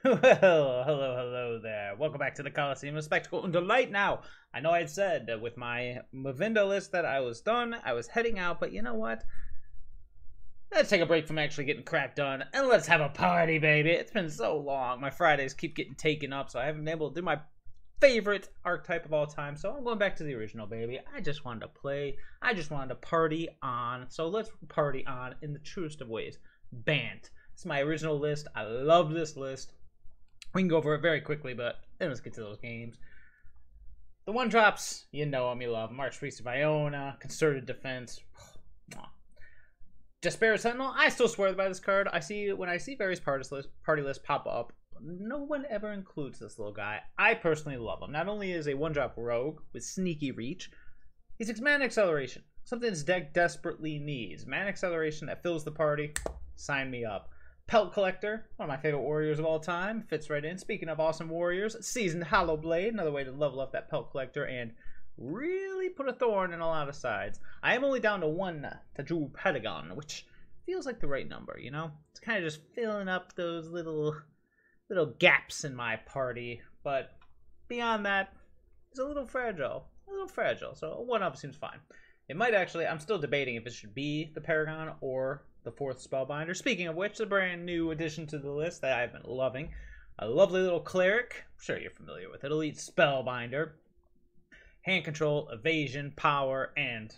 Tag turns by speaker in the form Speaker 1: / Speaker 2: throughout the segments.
Speaker 1: Well, hello there. Welcome back to the Coliseum of Spectacle and Delight. Now, I know I had said that with my Mavinda list that I was done, I was heading out, but you know what? Let's take a break from actually getting crap done, and let's have a party, baby. It's been so long. My Fridays keep getting taken up, so I haven't been able to do my favorite archetype of all time, so I'm going back to the original, baby. I just wanted to play. I just wanted to party on, so let's party on in the truest of ways. Bant. It's my original list. I love this list. We can go over it very quickly, but then let's get to those games. The one drops, you know them, you love them. Archpriest of Iona, Concerted Defense. Jaspera Sentinel, I still swear by this card. When I see various party lists pop up, no one ever includes this little guy. I personally love him. Not only is a one-drop rogue with sneaky reach, he's 6 mana acceleration. Something this deck desperately needs. Mana acceleration that fills the party. Sign me up. Pelt Collector, one of my favorite warriors of all time, fits right in. Speaking of awesome warriors, Seasoned Hallowblade, another way to level up that Pelt Collector and really put a thorn in a lot of sides. I am only down to 1 Tajuru Paragon, which feels like the right number, you know? It's kind of just filling up those little gaps in my party, but beyond that, it's a little fragile. So a 1-up seems fine. It might actually, I'm still debating if it should be the Paragon or the 4th Spellbinder. Speaking of which, a brand new addition to the list that I've been loving. A lovely little cleric. I'm sure you're familiar with it. Elite Spellbinder. Hand control, evasion, power, and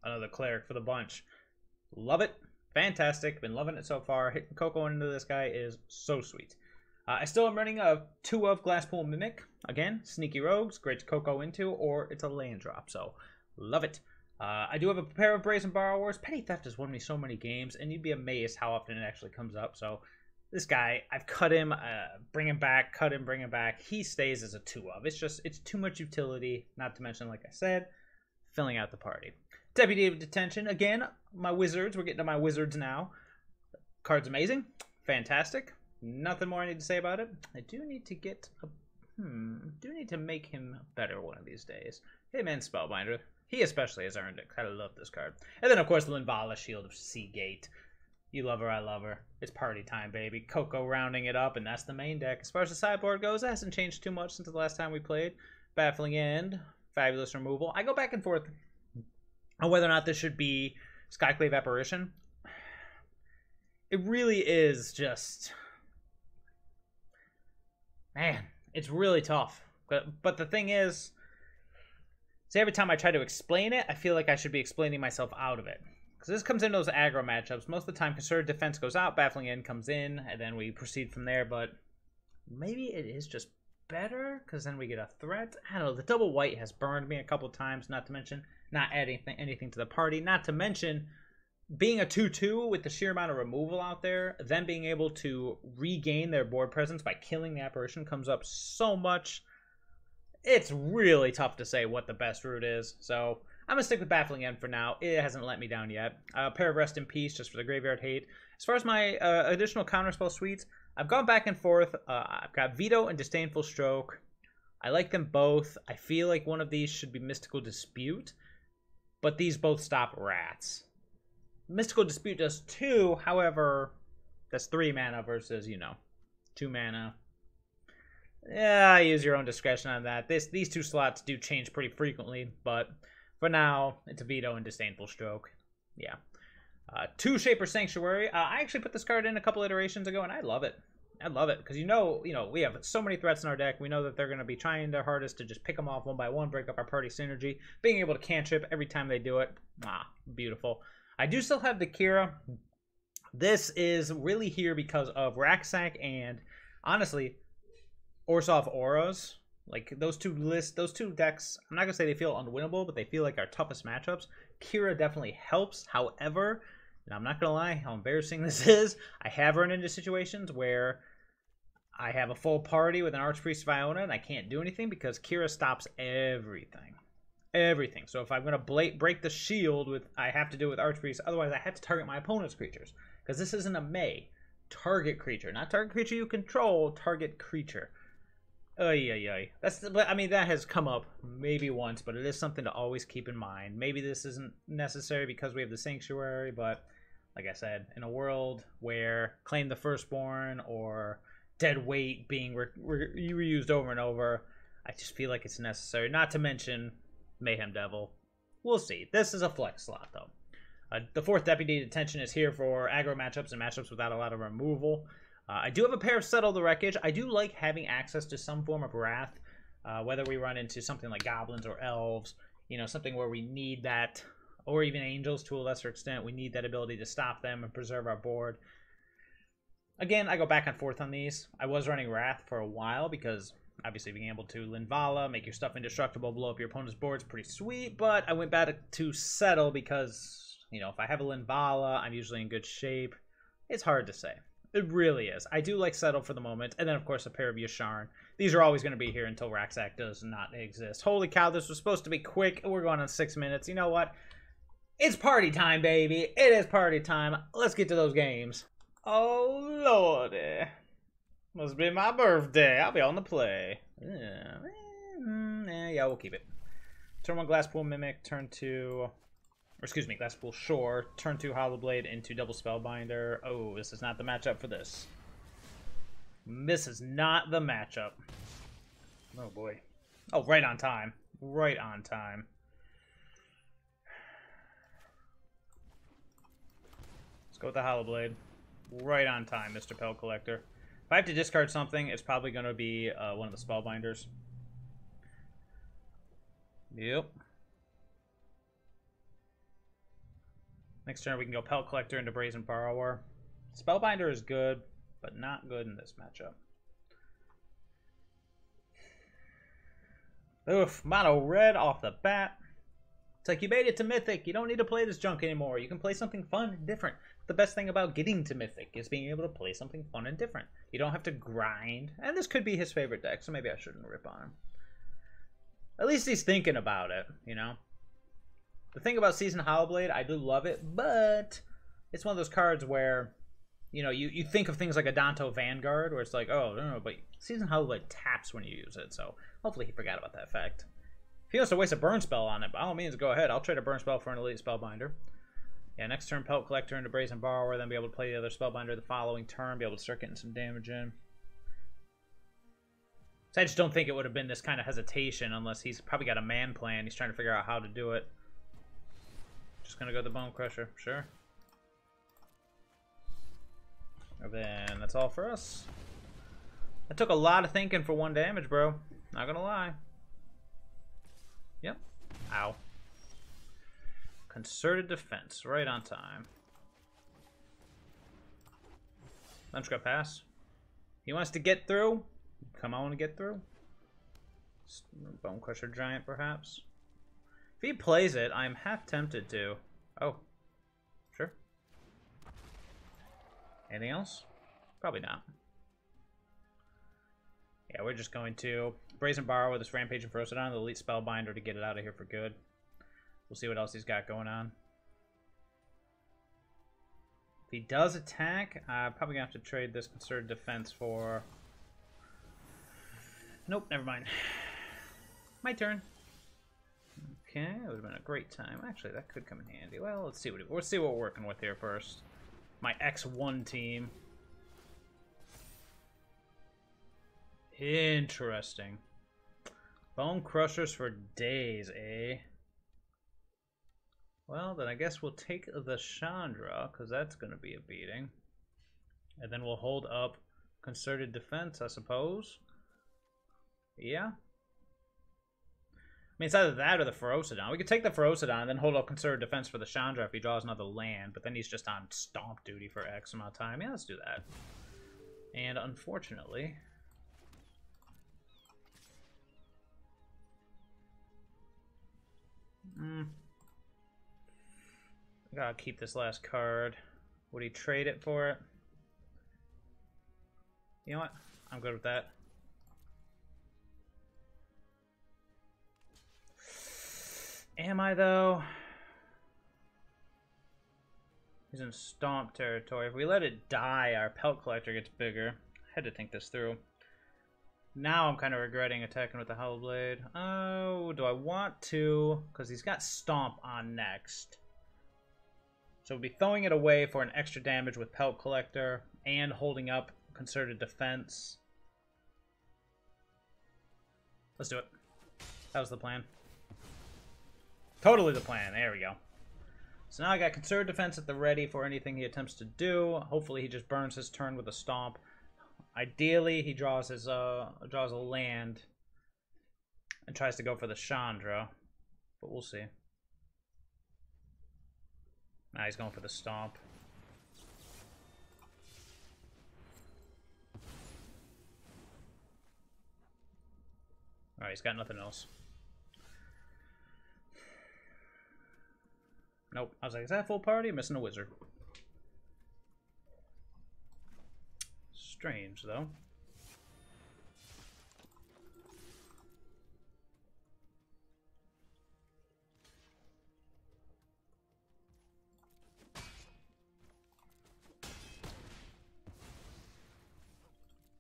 Speaker 1: another cleric for the bunch. Love it. Fantastic. Been loving it so far. Hitting CoCo into this guy is so sweet. I still am running a 2 of Glasspool Mimic. Again, sneaky rogues. Great to CoCo into, or it's a land drop. So, love it. I do have a pair of Brazen Borrowers. Petty Theft has won me so many games, and you'd be amazed how often it actually comes up. So, this guy, I've cut him, bring him back, cut him, bring him back. He stays as a 2 of. It's too much utility, not to mention, like I said, filling out the party. Deputy of Detention, again, my wizards. We're getting to my wizards now. Card's amazing. Fantastic. Nothing more I need to say about it. I do need to get a... do need to make him better one of these days. Hey, man, Spellbinder. He especially has earned it. I love this card. And then, of course, Linvala, Shield of Seagate. You love her, I love her. It's party time, baby. CoCo rounding it up, and that's the main deck. As far as the sideboard goes, it hasn't changed too much since the last time we played. Baffling End, fabulous removal. I go back and forth on whether or not this should be Skyclave Apparition. It really is just... Man, it's really tough. But the thing is... See, every time I try to explain it, I feel like I should be explaining myself out of it. Because this comes into those aggro matchups. Most of the time, Concerted Defense goes out, Baffling End comes in, and then we proceed from there. But maybe it is just better, because then we get a threat. I don't know, the double white has burned me a couple times, not to mention not adding anything to the party. Not to mention being a 2-2 with the sheer amount of removal out there, then being able to regain their board presence by killing the apparition comes up so much. It's really tough to say what the best route is, so I'm going to stick with Baffling End for now. It hasn't let me down yet. A pair of Rest in Peace just for the Graveyard Hate. As far as my additional counterspell suites, I've gone back and forth. I've got Veto and Disdainful Stroke. I like them both. I feel like one of these should be Mystical Dispute, but these both stop rats. Mystical Dispute does 2, however, that's 3 mana versus, 2 mana. Yeah, use your own discretion on that. These 2 slots do change pretty frequently, but for now, it's a Veto and Disdainful Stroke. Yeah. 2 Shaper Sanctuary. I actually put this card in a couple iterations ago, and I love it. I love it, because we have so many threats in our deck. We know that they're going to be trying their hardest to just pick them off one by one, break up our party synergy. Being able to cantrip every time they do it. Beautiful. I do still have the Kira. This is really here because of RakSak and, honestly, Orzhov Auras. Like, those two decks, I'm not going to say they feel unwinnable, but they feel like our toughest matchups. Kira definitely helps. However, and I'm not going to lie, how embarrassing this is, I have run into situations where I have a full party with an Archpriest of Iona, and I can't do anything because Kira stops everything. Everything. So if I'm going to break the shield, I have to do it with Archpriest. Otherwise, I have to target my opponent's creatures. Because this isn't a May. Target creature. Not target creature you control, target creature. That has come up maybe once, but it is something to always keep in mind. Maybe this isn't necessary because we have the Sanctuary, but like I said, in a world where Claim the Firstborn or dead weight being reused over and over. I just feel like it's necessary. Not to mention Mayhem Devil. We'll see. This is a flex slot, though. The 4th Deputy of Detention is here for aggro matchups and matchups without a lot of removal. I do have a pair of Settle the Wreckage. I do like having access to some form of Wrath, whether we run into something like Goblins or Elves, you know, something where we need that, or even Angels to a lesser extent. We need that ability to stop them and preserve our board. Again, I go back and forth on these. I was running Wrath for a while because obviously being able to Linvala, make your stuff indestructible, blow up your opponent's board is pretty sweet, but I went back to Settle because, you know, if I have a Linvala, I'm usually in good shape. It's hard to say. It really is. I do like Settle for the moment, and then, of course, a pair of Yasharn. These are always going to be here until RakSak does not exist. Holy cow, this was supposed to be quick. We're going on 6 minutes. You know what? It's party time, baby. It is party time. Let's get to those games. Oh, lordy. Must be my birthday. I'll be on the play. Yeah, we'll keep it. Turn 1 Glasspool Mimic, turn 2... Or excuse me, Glasspool Shore, turn 2 Hallowblade into double Spellbinder. Oh, this is not the matchup for this. This is not the matchup. Oh boy. Oh, right on time. Right on time. Let's go with the Hallowblade. Right on time, Mr. Pelt Collector. If I have to discard something, it's probably going to be one of the Spellbinders. Yep. Next turn, we can go Pelt Collector into Brazen Borrower. Spellbinder is good, but not good in this matchup. Oof, mono red off the bat. It's like you made it to Mythic. You don't need to play this junk anymore. You can play something fun and different. The best thing about getting to Mythic is being able to play something fun and different. You don't have to grind. And this could be his favorite deck, so maybe I shouldn't rip on him. At least he's thinking about it, you know? The thing about Seasoned Hallowblade, I do love it, but it's one of those cards where, you know, you think of things like a Danto Vanguard, where it's like, oh, no, but Seasoned Hallowblade taps when you use it, so hopefully he forgot about that fact. If he wants to waste a burn spell on it, by all means, go ahead. I'll trade a burn spell for an Elite Spellbinder. Yeah, next turn, Pelt Collector into Brazen Borrower, then be able to play the other Spellbinder the following turn, be able to start getting some damage in. So I just don't think it would have been this kind of hesitation unless he's probably got a man plan. He's trying to figure out how to do it. Just gonna go the Bone Crusher, sure. And then that's all for us. That took a lot of thinking for 1 damage, bro. Not gonna lie. Yep. Ow. Concerted Defense, right on time. I'm just gonna pass. He wants to get through. Come on and get through. Bone Crusher Giant, perhaps. If he plays it, I'm half tempted to. Oh. Sure. Anything else? Probably not. Yeah, we're just going to Brazen Borrower with this Rampage and Ferocidon, the Elite Spellbinder to get it out of here for good. We'll see what else he's got going on. If he does attack, I'm probably going to have to trade this Concerted Defense for... Nope, never mind. My turn. Okay, that would have been a great time. Actually, that could come in handy. Well, let's see what we're working with here first. My X1 team. Interesting. Bone Crushers for days, eh? Well, then I guess we'll take the Chandra, because that's going to be a beating. And then we'll hold up Concerted Defense, I suppose. Yeah. I mean, it's either that or the Ferocidon. We could take the Ferocidon and then hold up Concerted Defense for the Chandra if he draws another land, but then he's just on Stomp duty for X amount of time. Yeah, let's do that. And unfortunately... I gotta keep this last card. Would he trade it for it? You know what? I'm good with that. Am I, though? He's in Stomp territory. If we let it die, our Pelt Collector gets bigger. I had to think this through. Now I'm kind of regretting attacking with the Hallowblade. Oh, do I want to? Because he's got Stomp on next. So we'll be throwing it away for an extra damage with Pelt Collector and holding up concerted defense. Let's do it. That was the plan. Totally the plan. There we go. So now I got concerted defense at the ready for anything he attempts to do. Hopefully he just burns his turn with a stomp. Ideally he draws his draws a land and tries to go for the Chandra, but we'll see. Now he's going for the stomp. Alright, he's got nothing else. Nope. I was like, is that a full party? I'm missing a wizard. Strange, though.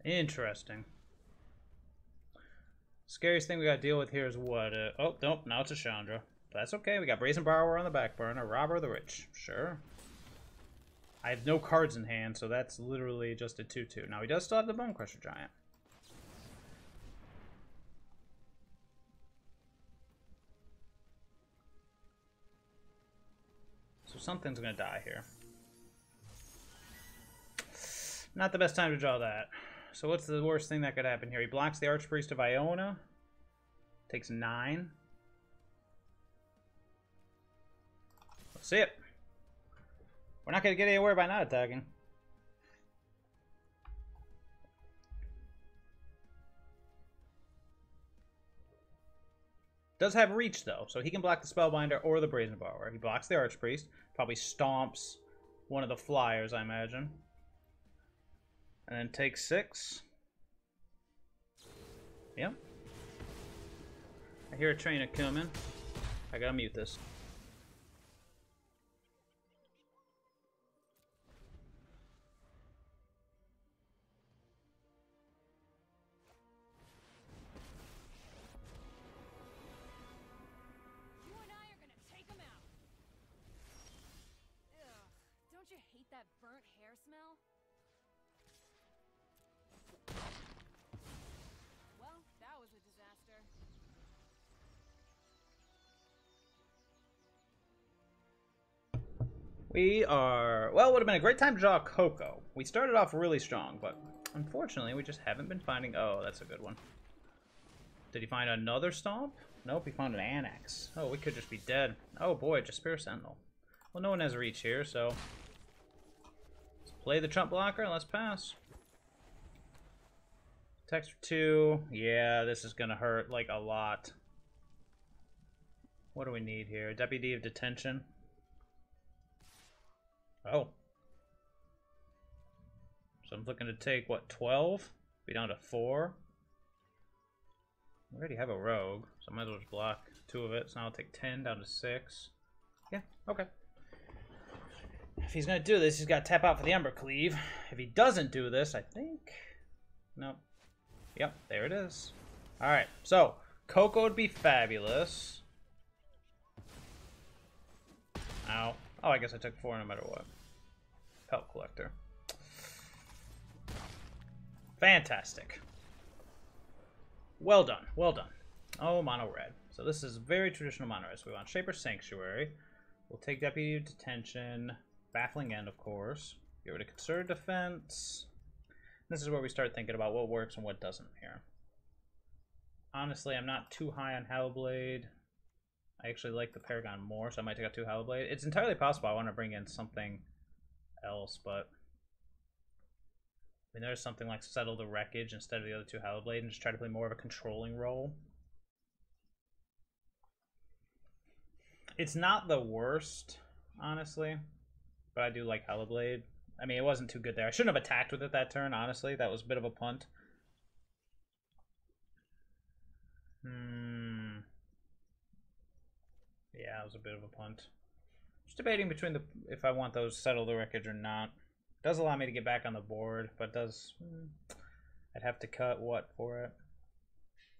Speaker 1: Interesting. Scariest thing we got to deal with here is what? Oh, nope. Now it's a Chandra. That's okay. We got Brazen Borrower on the back burner. Robber of the Rich. Sure. I have no cards in hand, so that's literally just a 2/2. Now, he does still have the Bone Crusher Giant. So something's going to die here. Not the best time to draw that. So what's the worst thing that could happen here? He blocks the Archpriest of Iona. Takes 9. Let's see it. We're not going to get anywhere by not attacking. Does have reach, though, so he can block the Spellbinder or the Brazen Borrower. He blocks the Archpriest. Probably stomps one of the flyers, I imagine. And then takes 6. Yep. I hear a trainer coming. I gotta mute this. We are... Well, it would have been a great time to draw a CoCo. We started off really strong, but unfortunately we just haven't been finding... Oh, that's a good one. Did he find another stomp? Nope, he found an Annex. Oh, we could just be dead. Oh boy, Jaspera Sentinel. Well, no one has reach here, so... Let's play the Trump blocker and let's pass. Text for 2. Yeah, this is gonna hurt, like, a lot. What do we need here? Deputy of Detention. Oh. So I'm looking to take, what, 12? Be down to 4. We already have a rogue, so I might as well just block 2 of it. So now I'll take 10 down to 6. Yeah, okay. If he's going to do this, he's got to tap out for the Ember Cleave. If he doesn't do this, I think... Nope. Yep, there it is. Alright, so CoCo would be fabulous. Ow. Oh, I guess I took 4 no matter what. Pelt Collector. Fantastic. Well done. Well done. Oh, mono red. So this is very traditional mono red. So we want Shaper Sanctuary. We'll take Deputy of Detention. Baffling End, of course. Get rid of Concerted Defense. This is where we start thinking about what works and what doesn't here. Honestly, I'm not too high on Hallowblade. I actually like the Paragon more, so I might take out 2 Hallowblade. It's entirely possible I want to bring in something else, but... I mean, there's something like Settle the Wreckage instead of the other 2 Hallowblade and just try to play more of a controlling role. It's not the worst, honestly, but I do like Hallowblade. I mean, it wasn't too good there. I shouldn't have attacked with it that turn, honestly. That was a bit of a punt. Yeah, it was a bit of a punt. Just debating between if I want those Settle the Wreckage or not. It does allow me to get back on the board, but does... I'd have to cut what for it?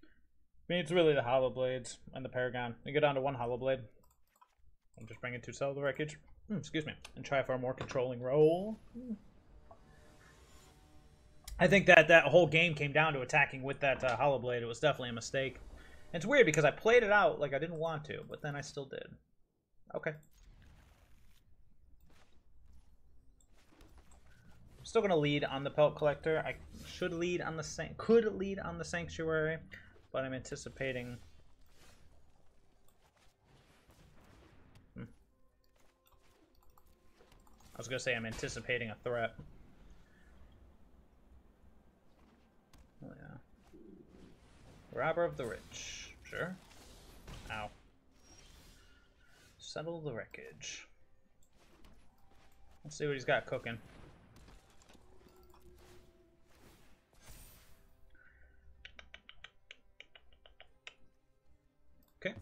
Speaker 1: I mean, it's really the Hallowblades and the Paragon. We go down to 1 Hallowblade. I'm just bringing 2 Settle the Wreckage. Excuse me. And try for a more controlling role. I think that that whole game came down to attacking with that Hallowblade. It was definitely a mistake. And it's weird because I played it out like I didn't want to, but then I still did. Okay. I'm still gonna lead on the Pelt Collector. I should lead on the could lead on the Sanctuary, but I'm anticipating. I was gonna say I'm anticipating a threat. Oh yeah. Robber of the rich. Sure. Ow. Settle the wreckage. Let's see what he's got cooking. Okay.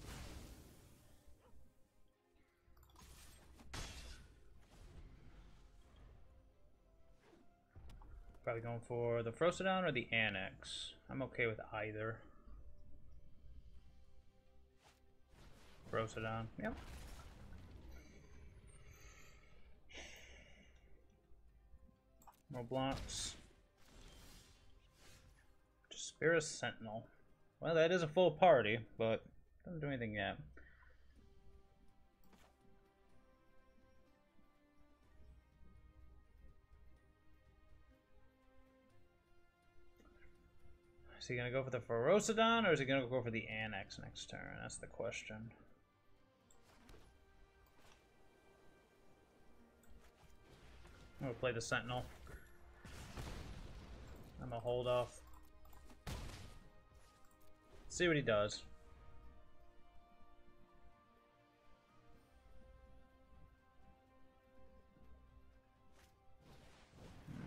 Speaker 1: Probably going for the Frostodon or the Annex. I'm okay with either. Frostodon, yep. More blocks. Jaspera Sentinel. Well, that is a full party, but doesn't do anything yet. Is he going to go for the Frostodon, or is he going to go for the Annex next turn? That's the question. I'm going to play the Sentinel. I'm going to hold off. See what he does.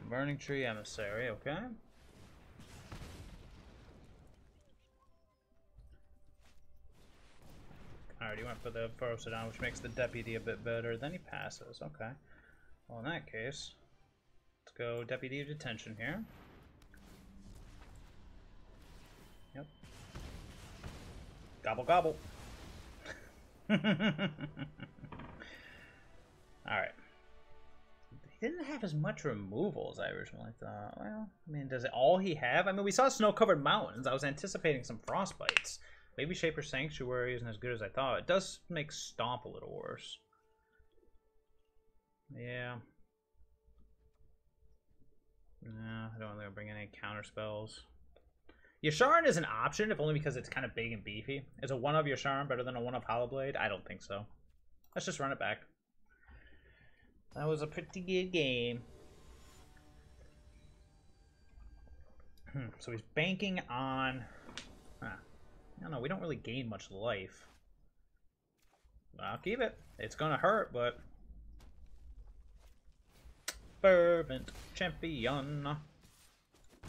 Speaker 1: Burning Tree Emissary, okay. Alright, he went for the Frostodon, which makes the Deputy a bit better. Then he passes, okay. Well, in that case, let's go Deputy of Detention here. Yep. Gobble, gobble. Alright. He didn't have as much removal as I originally thought. Well, I mean, does it all he have? I mean, we saw snow-covered mountains. I was anticipating some frostbites. Maybe Shaper Sanctuary isn't as good as I thought. It does make Stomp a little worse. Yeah. No, I don't want to bring any counter spells. Yasharn is an option, if only because it's kind of big and beefy. Is a 1 of Yasharn better than a 1 of Hallowblade? I don't think so. Let's just run it back. That was a pretty good game. So he's banking on... I don't know, we don't really gain much life. I'll keep it. It's gonna hurt, but... Fervent Champion. Ow.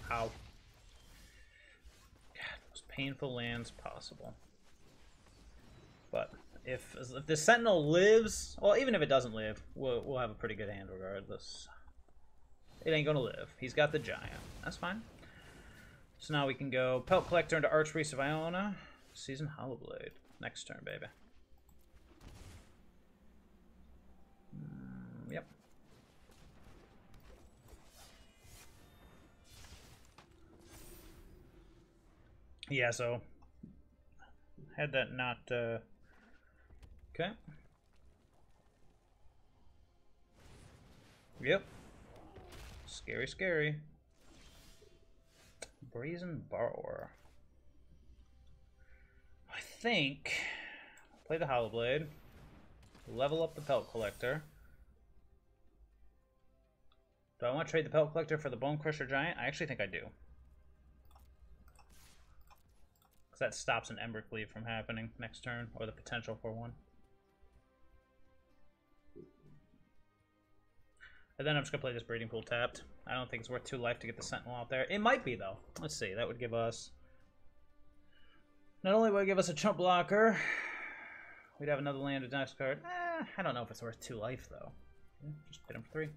Speaker 1: God, most painful lands possible. But if the Sentinel lives, well, even if it doesn't live, we'll have a pretty good hand regardless. It ain't gonna live. He's got the Giant. That's fine. So now we can go Pelt Collector into Archpriest of Iona. Seasoned Hallowblade. Next turn, baby. Yep. Yeah, so had that not okay. Yep. Scary, scary. Brazen Borrower. I think play the Hallowblade. Level up the Pelt Collector. Do I want to trade the Pelt Collector for the Bone Crusher Giant? I actually think I do. Because that stops an Embercleave from happening next turn, or the potential for one. And then I'm just going to play this Breeding Pool tapped. I don't think it's worth 2 life to get the Sentinel out there. It might be, though. Let's see. That would give us... Not only would it give us a chump blocker, we'd have another land of next card. I don't know if it's worth 2 life, though. Just hit him for 3.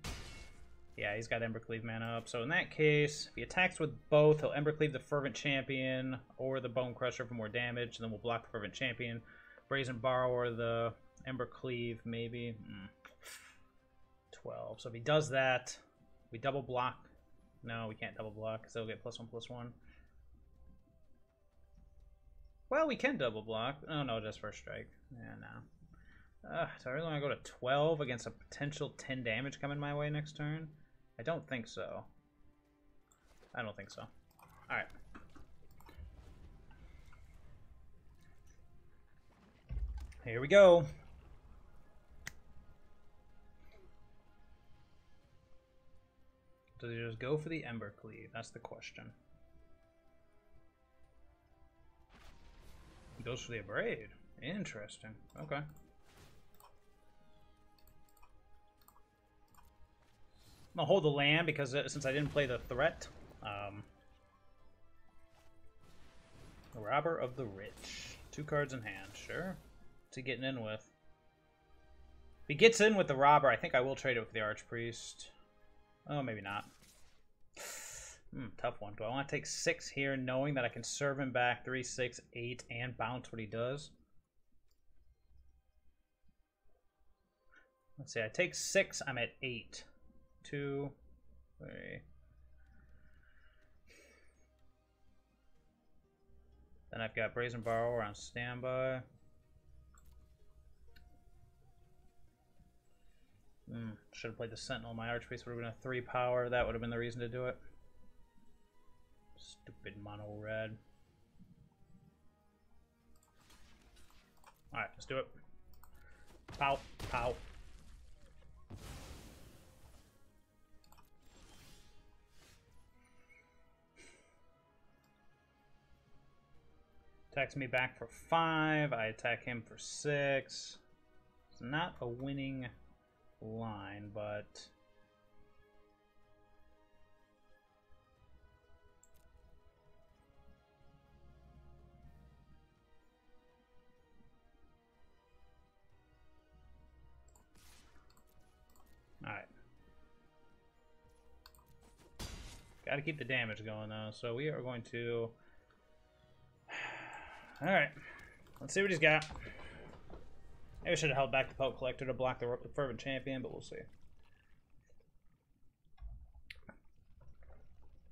Speaker 1: Yeah, he's got Embercleave mana up. So in that case, if he attacks with both, he'll Embercleave the Fervent Champion or the Bone Crusher for more damage. And then we'll block the Fervent Champion. Brazen Borrower, the Embercleave, maybe. 12. So if he does that, we double block No, we can't double block because they'll get +1/+1. Well, we can double block. Oh no, just first strike. Yeah, no. So I really want to go to 12 against a potential 10 damage coming my way next turn? I don't think so. I don't think so. Alright. Here we go. Does he just go for the Ember Cleave? That's the question. He goes for the Abrade. Interesting. Okay. I'm gonna hold the land because since I didn't play the threat. Robber of the Rich. 2 cards in hand. Sure. What's he getting in with? If he gets in with the Robber, I think I will trade it with the Archpriest. Oh, maybe not. Tough one. Do I want to take 6 here knowing that I can serve him back 3, 6, 8 and bounce what he does? Let's see. I take 6. I'm at 8. 2, 3. Then I've got Brazen Borrower on standby. Should have played the Sentinel. My Archpriest would have been a 3 power. That would have been the reason to do it. Stupid mono red. Alright, let's do it. Pow, pow. Attacks me back for 5. I attack him for 6. It's not a winning line, but alright. Gotta keep the damage going though, so we are going to alright. Let's see what he's got. Maybe I should have held back the Pelt Collector to block the Fervent Champion, but we'll see.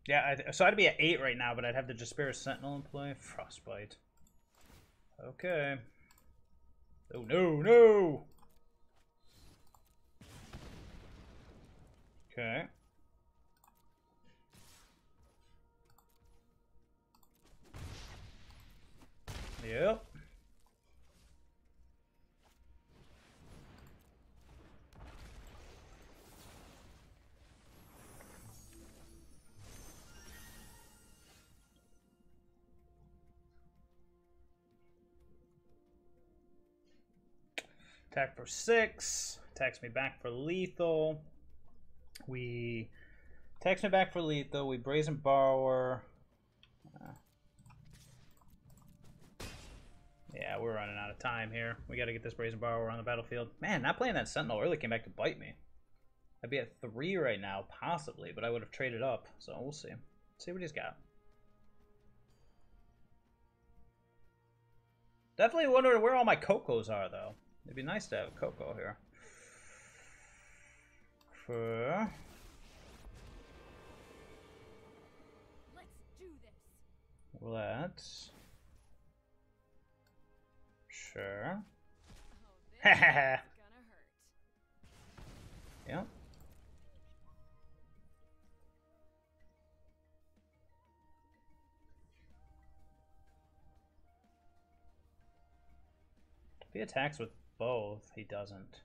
Speaker 1: Yeah, so I'd be at 8 right now, but I'd have the Jaspera Sentinel in play. Frostbite. Okay. Oh, no, no! Okay. Yep. Attack for 6. Attacks me back for lethal. Attacks me back for lethal. We Brazen Borrower. Yeah, we're running out of time here. We got to get this Brazen Borrower on the battlefield. Man, not playing that Sentinel really came back to bite me. I'd be at 3 right now, possibly, but I would have traded up. So we'll see. See what he's got. Definitely wondering where all my CoCos are, though. It'd be nice to have a CoCo here.
Speaker 2: Let's do this.
Speaker 1: Let's. Sure.
Speaker 2: Oh, this is gonna hurt.
Speaker 1: Yep. If he attacks with both, he doesn't.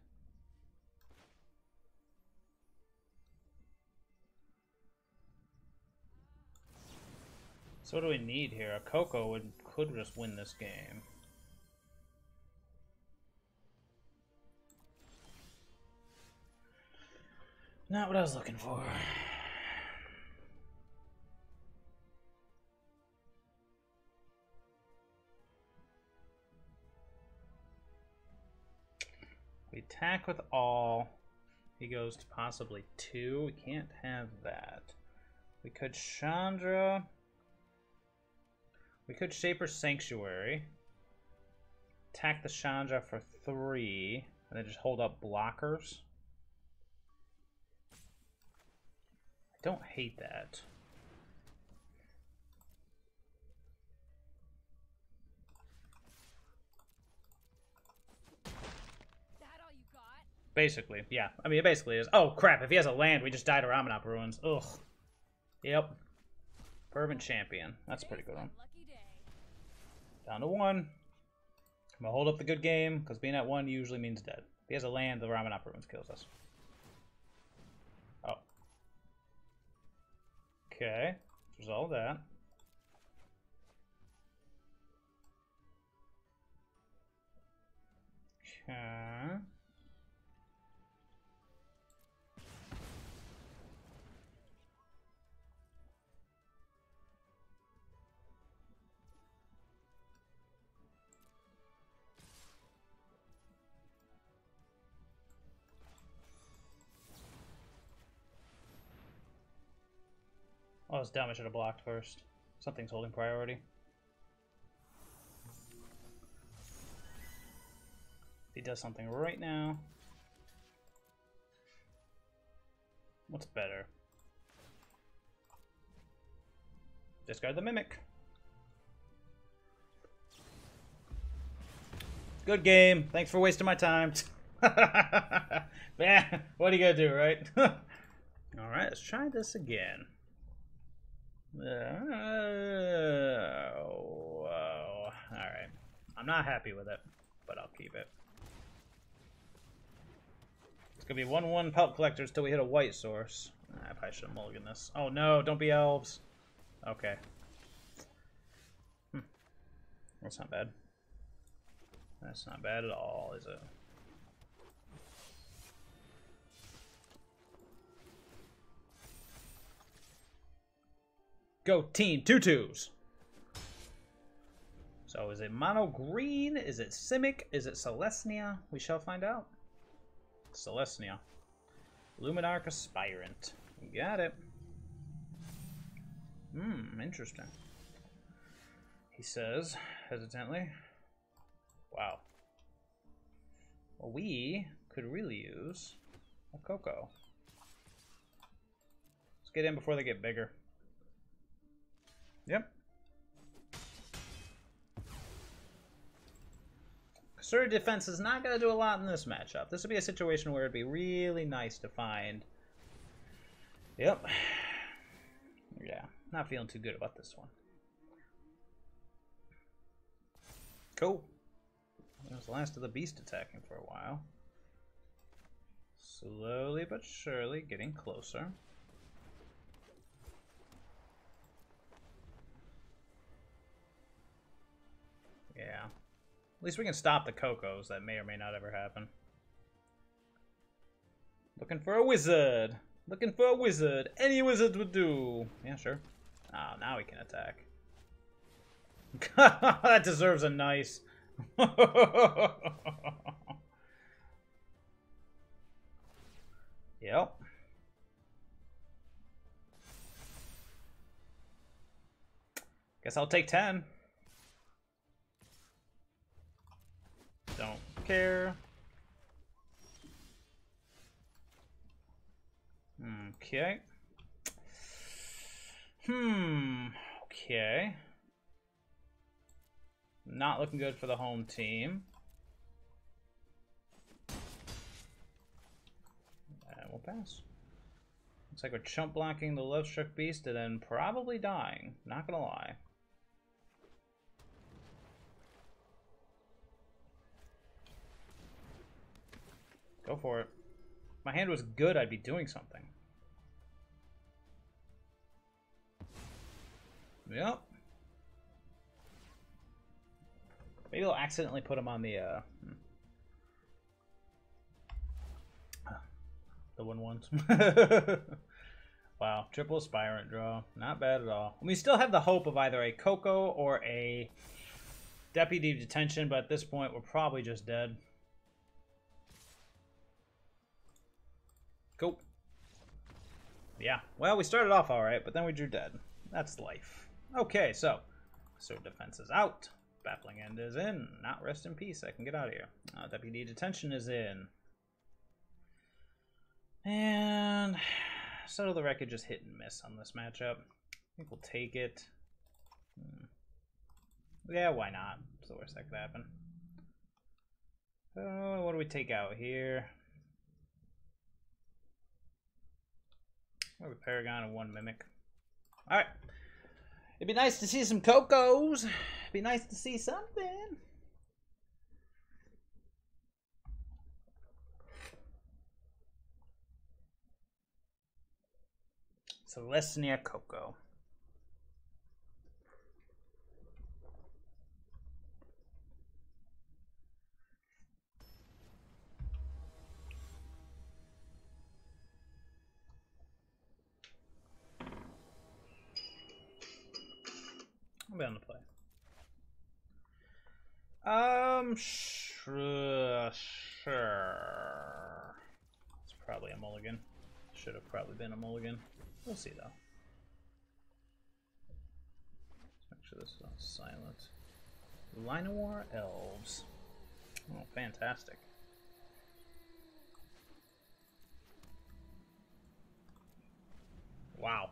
Speaker 1: So what do we need here? A CoCo could just win this game. Not what I was looking for. We attack with all. He goes to possibly 2. We can't have that. We could Chandra. We could Shaper Sanctuary. Attack the Chandra for 3. And then just hold up blockers. Don't hate that.
Speaker 2: That all you got?
Speaker 1: Basically, yeah. I mean, it basically is. Oh, crap. If he has a land, we just died to Ramanop Ruins. Ugh. Yep. Fervent Champion. That's a pretty good one.
Speaker 2: Lucky day.
Speaker 1: Down to 1. I'm gonna hold up the good game, because being at 1 usually means dead. If he has a land, the Ramanop Ruins kills us. Oh. Okay. Let's resolve that. Okay. Oh, it's dumb. I should have blocked first. Something's holding priority. He does something right now. What's better? Discard the Mimic. Good game. Thanks for wasting my time. Man, what are you gonna do, right? Alright, let's try this again. Alright. I'm not happy with it, but I'll keep it. It's gonna be 1/1 Pelt Collectors till we hit a white source. I probably should have mulliganed this. Oh no, don't be elves. Okay. That's not bad. That's not bad at all, is it? Go team 2/2s. So is it mono green? Is it Simic? Is it Selesnya? We shall find out. Selesnya. Luminarch Aspirant. Got it. Interesting. He says, hesitantly. Wow. Well, we could really use a CoCo. Let's get in before they get bigger. Yep. Concerted Defense is not going to do a lot in this matchup. This would be a situation where it'd be really nice to find. Yep. Yeah, not feeling too good about this one. Cool. That was the last of the beast attacking for a while. Slowly but surely getting closer. Yeah. At least we can stop the CoCos that may or may not ever happen. Looking for a wizard. Looking for a wizard. Any wizard would do. Yeah, sure. Oh, now we can attack. That deserves a nice. Yep. Guess I'll take 10. Don't care. Okay. Okay. Not looking good for the home team. And we'll pass. Looks like we're chump blocking the Love Struck Beast and then probably dying. Not gonna lie. Go for it. If my hand was good, I'd be doing something. Yep. Maybe I'll accidentally put him on the 1/1s. Wow, triple Aspirant draw. Not bad at all. We still have the hope of either a CoCo or a Deputy of Detention, but at this point, we're probably just dead. Cool. Yeah, well, we started off alright, but then we drew dead. That's life. Okay, so Defense is out. Baffling End is in. Not Rest in Peace. I can get out of here. Deputy Detention is in. And Settle the Wreckage is hit and miss on this matchup. I think we'll take it. Yeah, why not? It's the worst that could happen. What do we take out here? Maybe Paragon and 1 Mimic. Alright. It'd be nice to see some CoCos. It'd be nice to see something. Selesnya CoCo. I'll be on the play. Sure. It's probably a mulligan. Should have probably been a mulligan. We'll see though. Let's make sure this is on silent. Linvala Elves. Oh, fantastic. Wow.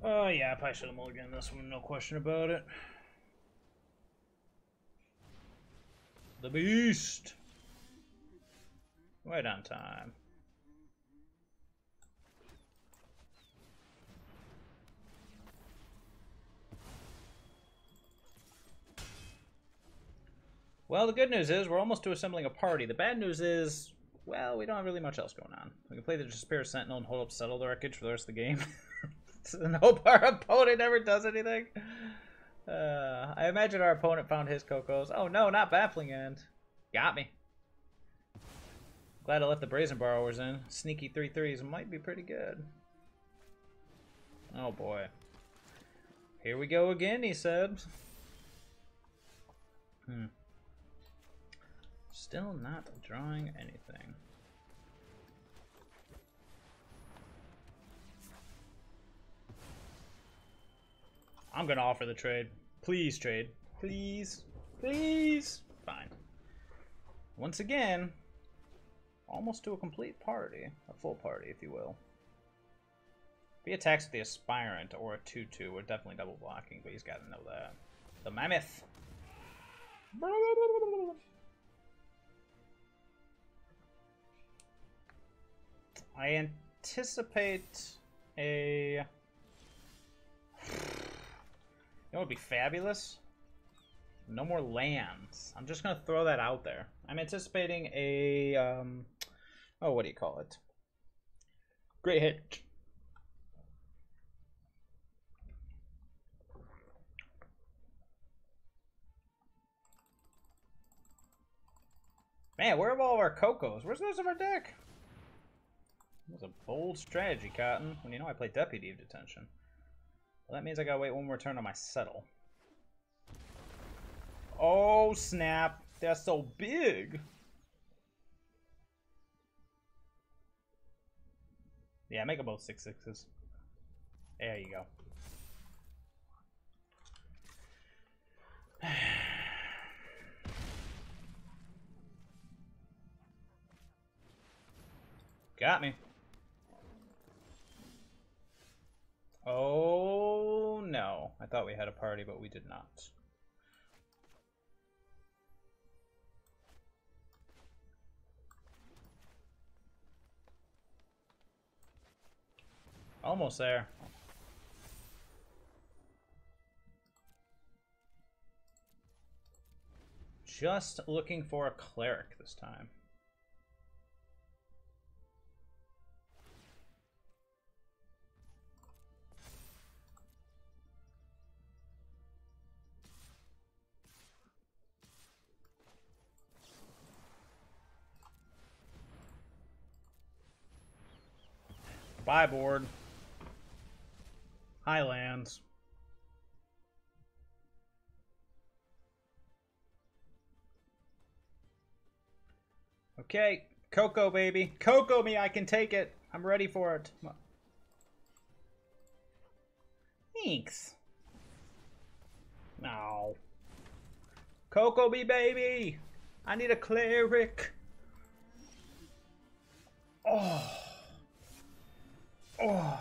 Speaker 1: Oh yeah, I probably should have mulliganed this one, no question about it. The Beast! Right on time. Well, the good news is we're almost to assembling a party. The bad news is, well, we don't have really much else going on. We can play the Jaspera Sentinel and hold up Settle the Wreckage for the rest of the game. And hope our opponent never does anything. I imagine our opponent found his CoCos. Oh no, not Baffling End. Got me. Glad I left the Brazen Borrowers in. Sneaky 3/3s might be pretty good. Oh boy. Here we go again, he said. Still not drawing anything. I'm gonna offer the trade. Please trade. Please. Please. Fine. Once again, almost to a complete party. A full party, if you will. If he attacks with the Aspirant or a 2/2, we're definitely double blocking, but he's got to know that. The Mammoth. I anticipate a... It would be fabulous. No more lands. I'm just gonna throw that out there. I'm anticipating a oh, what do you call it? Great hit. Man, where are all of our CoCos? Where's the rest of our deck? That was a bold strategy, Cotton. When you know I play Deputy of Detention. Well, that means I gotta wait one more turn on my Settle. Oh, snap. That's so big. Yeah, make them both 6/6s. There you go. Got me. Oh, no. I thought we had a party, but we did not. Almost there. Just looking for a cleric this time. Bye, board. Highlands. Okay, CoCo, baby. CoCo me, I can take it. I'm ready for it. Thanks. No. CoCo me, baby. I need a cleric. Oh. Oh,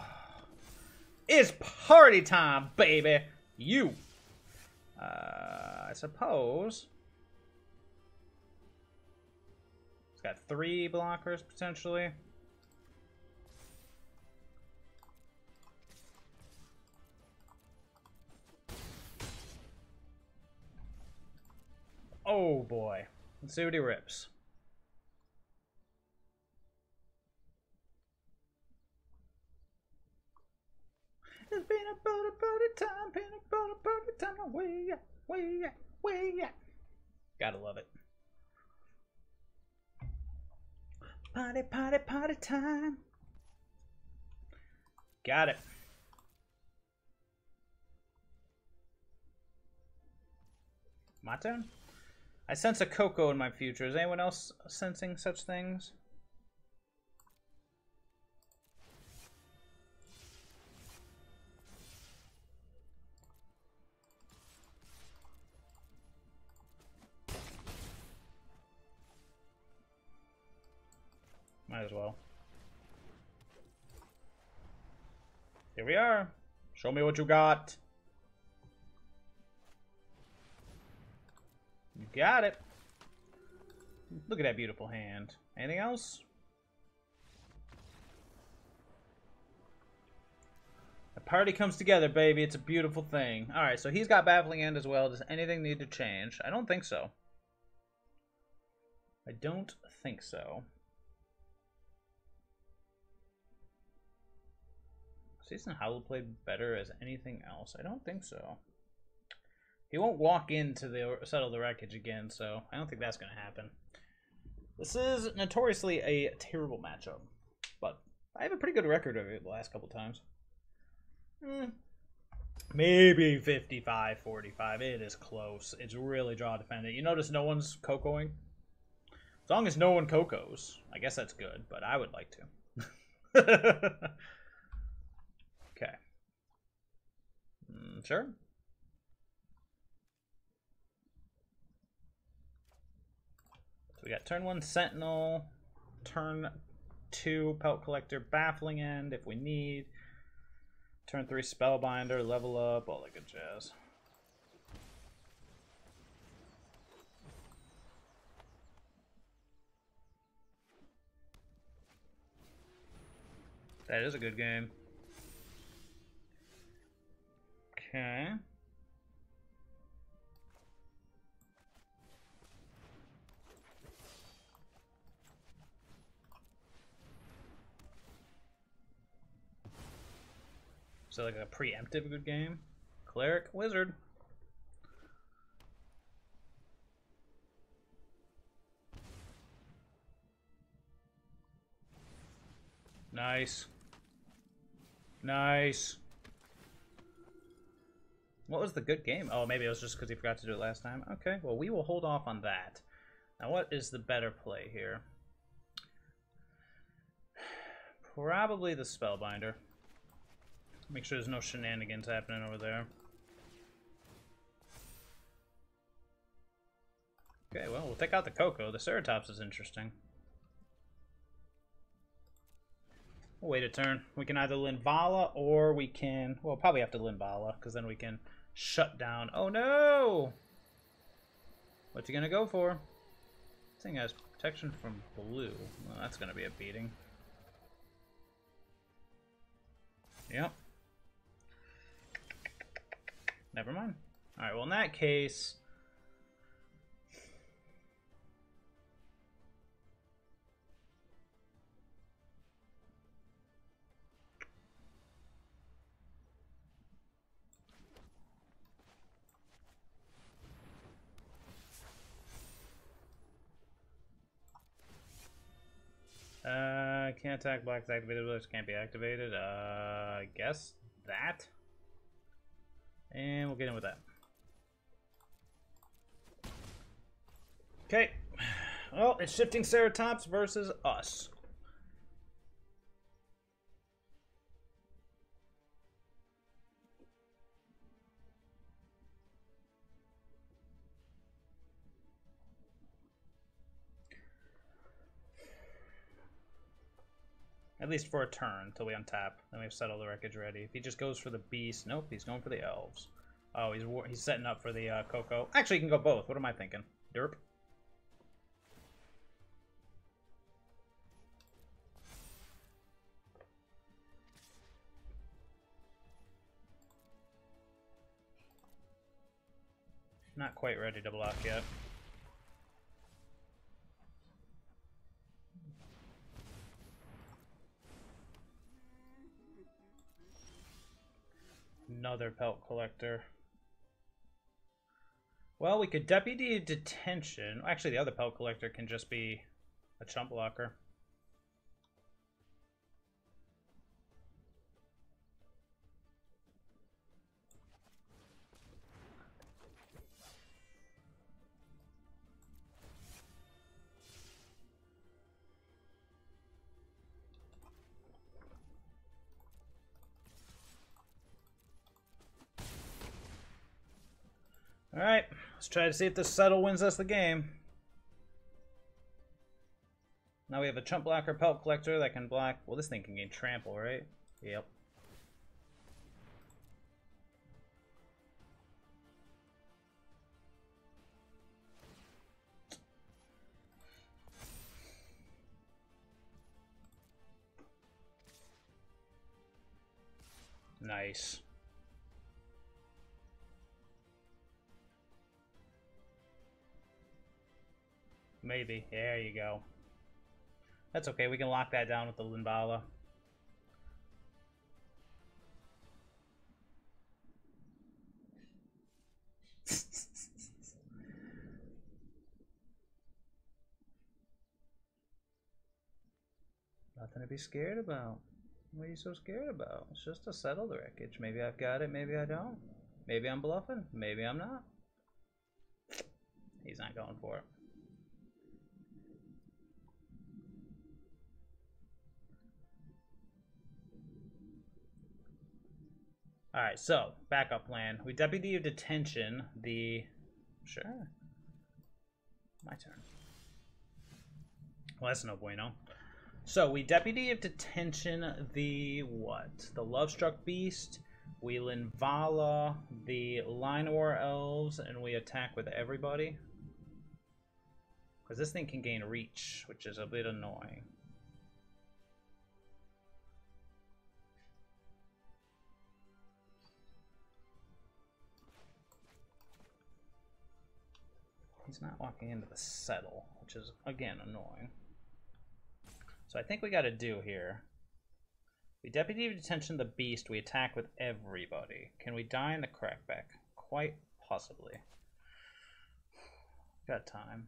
Speaker 1: it's party time, baby. You. I suppose. It's got 3 blockers potentially. Oh boy. Let's see what he rips. It's peanut butter time, peanut butter time. Way yeah, way yeah, way yeah. Gotta love it. Party, party, party time. Got it. My turn? I sense a CoCo in my future. Is anyone else sensing such things? Might as well. Here we are. Show me what you got. You got it. Look at that beautiful hand. Anything else? The party comes together, baby. It's a beautiful thing. Alright, so he's got Baffling End as well. Does anything need to change? I don't think so. I don't think so. Seasoned Hallowblade better as anything else? I don't think so. He won't walk into the settle the wreckage again, so I don't think that's going to happen. This is notoriously a terrible matchup, but I have a pretty good record of it the last couple times. Maybe 55-45. It is close. It's really draw dependent. You notice no one's CoCoing? As long as no one CoCos, I guess that's good, but I would like to. Okay. Sure. So we got turn 1 Sentinel, turn 2 Pelt Collector, Baffling End if we need, turn 3 Spellbinder, level up, all that good jazz. That is a good game. Okay. So like a preemptive good game? Cleric, Wizard. Nice. Nice. What was the good game? Oh, maybe it was just because he forgot to do it last time. Okay, well, we will hold off on that. Now, what is the better play here? Probably the Spellbinder. Make sure there's no shenanigans happening over there. Okay, well, we'll take out the CoCo. The Ceratops is interesting. We'll wait a turn. We can either Linvala or we can... Well, probably have to Linvala, because then we can shut down... Oh, no! What's he going to go for? This thing has protection from blue. Well, that's going to be a beating. Yep. Never mind. Alright, well, in that case... can't attack black's activated, abilities can't be activated. I guess that. And we'll get in with that. Okay. Well, it's shifting Ceratops versus us. At least for a turn, until we untap. Then we have Settle the Wreckage ready. If he just goes for the Beast... Nope, he's going for the Elves. Oh, he's setting up for the CoCo. Actually, he can go both. What am I thinking? Derp. Not quite ready to block yet. Another Pelt Collector. Well, we could Deputy of Detention. Actually, the other Pelt Collector can just be a chump blocker. Alright, let's try to see if this Settle wins us the game. Now we have a chump blocker Pelt Collector that can block... Well, this thing can gain trample, right? Yep. Nice. Maybe. There you go. That's okay. We can lock that down with the Linvala. Nothing to be scared about. What are you so scared about? It's just to settle the wreckage. Maybe I've got it, maybe I don't. Maybe I'm bluffing, maybe I'm not. He's not going for it. Alright, so, backup plan. We Deputy of Detention the... Sure. My turn. Well, that's no bueno. So, we Deputy of Detention the what? The Lovestruck Beast. We Linvala the Llanowar Elves, and we attack with everybody. Because this thing can gain reach, which is a bit annoying. He's not walking into the settle, which is, again, annoying. So I think we got to do here. We Deputy of Detention the Beast. We attack with everybody. Can we die in the crackback? Quite possibly. Got time.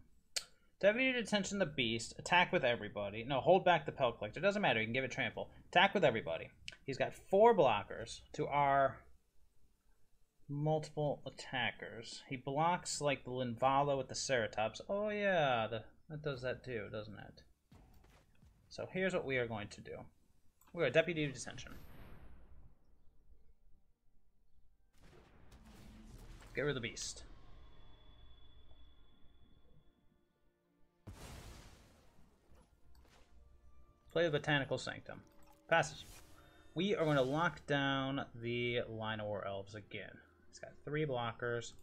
Speaker 1: Deputy of Detention the Beast. Attack with everybody. No, hold back the Pelt Collector. Doesn't matter. You can give it trample. Attack with everybody. He's got 4 blockers to our... multiple attackers. He blocks like the Linvala with the Ceratops. Oh yeah, that does that too, doesn't it? So here's what we are going to do. We're a Deputy of Detention. Get rid of the Beast. Play the Botanical Sanctum. Passes. We are going to lock down the Llanowar Elves again. He's got 3 blockers.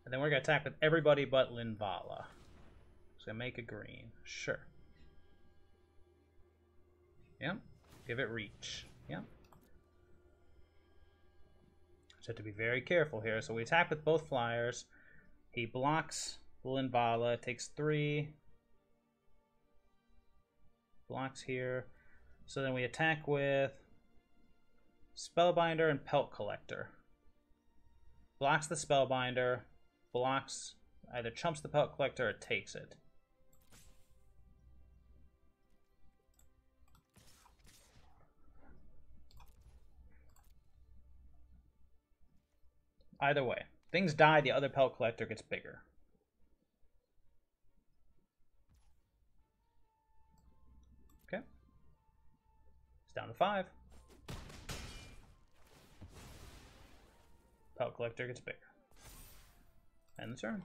Speaker 1: And then we're going to attack with everybody but Linvala. He's going to make a green. Sure. Yep. Give it reach. Yep. Just have to be very careful here. So we attack with both flyers. He blocks the Linvala. Takes 3. Blocks here. So then we attack with Spellbinder and Pelt Collector. Blocks the Spellbinder, blocks, either chumps the Pelt Collector or takes it. Either way. Things die, the other Pelt Collector gets bigger. Okay. It's down to 5. Pelt Collector gets bigger. End the turn.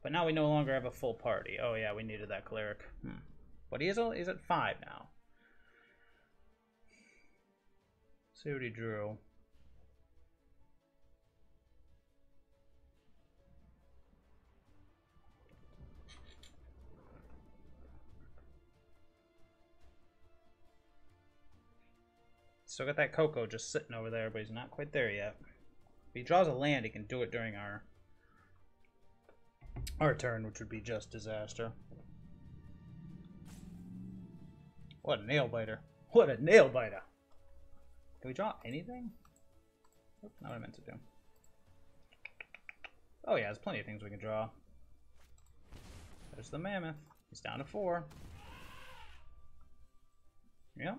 Speaker 1: But now we no longer have a full party. Oh yeah, we needed that cleric. But he's at 5 now. See what he drew. Still got that CoCo just sitting over there, but he's not quite there yet. If he draws a land, he can do it during our turn, which would be just disaster. What a nail biter. What a nail biter. Can we draw anything? Oops, not what I meant to do. Oh yeah, there's plenty of things we can draw. There's the mammoth. He's down to 4. Yeah.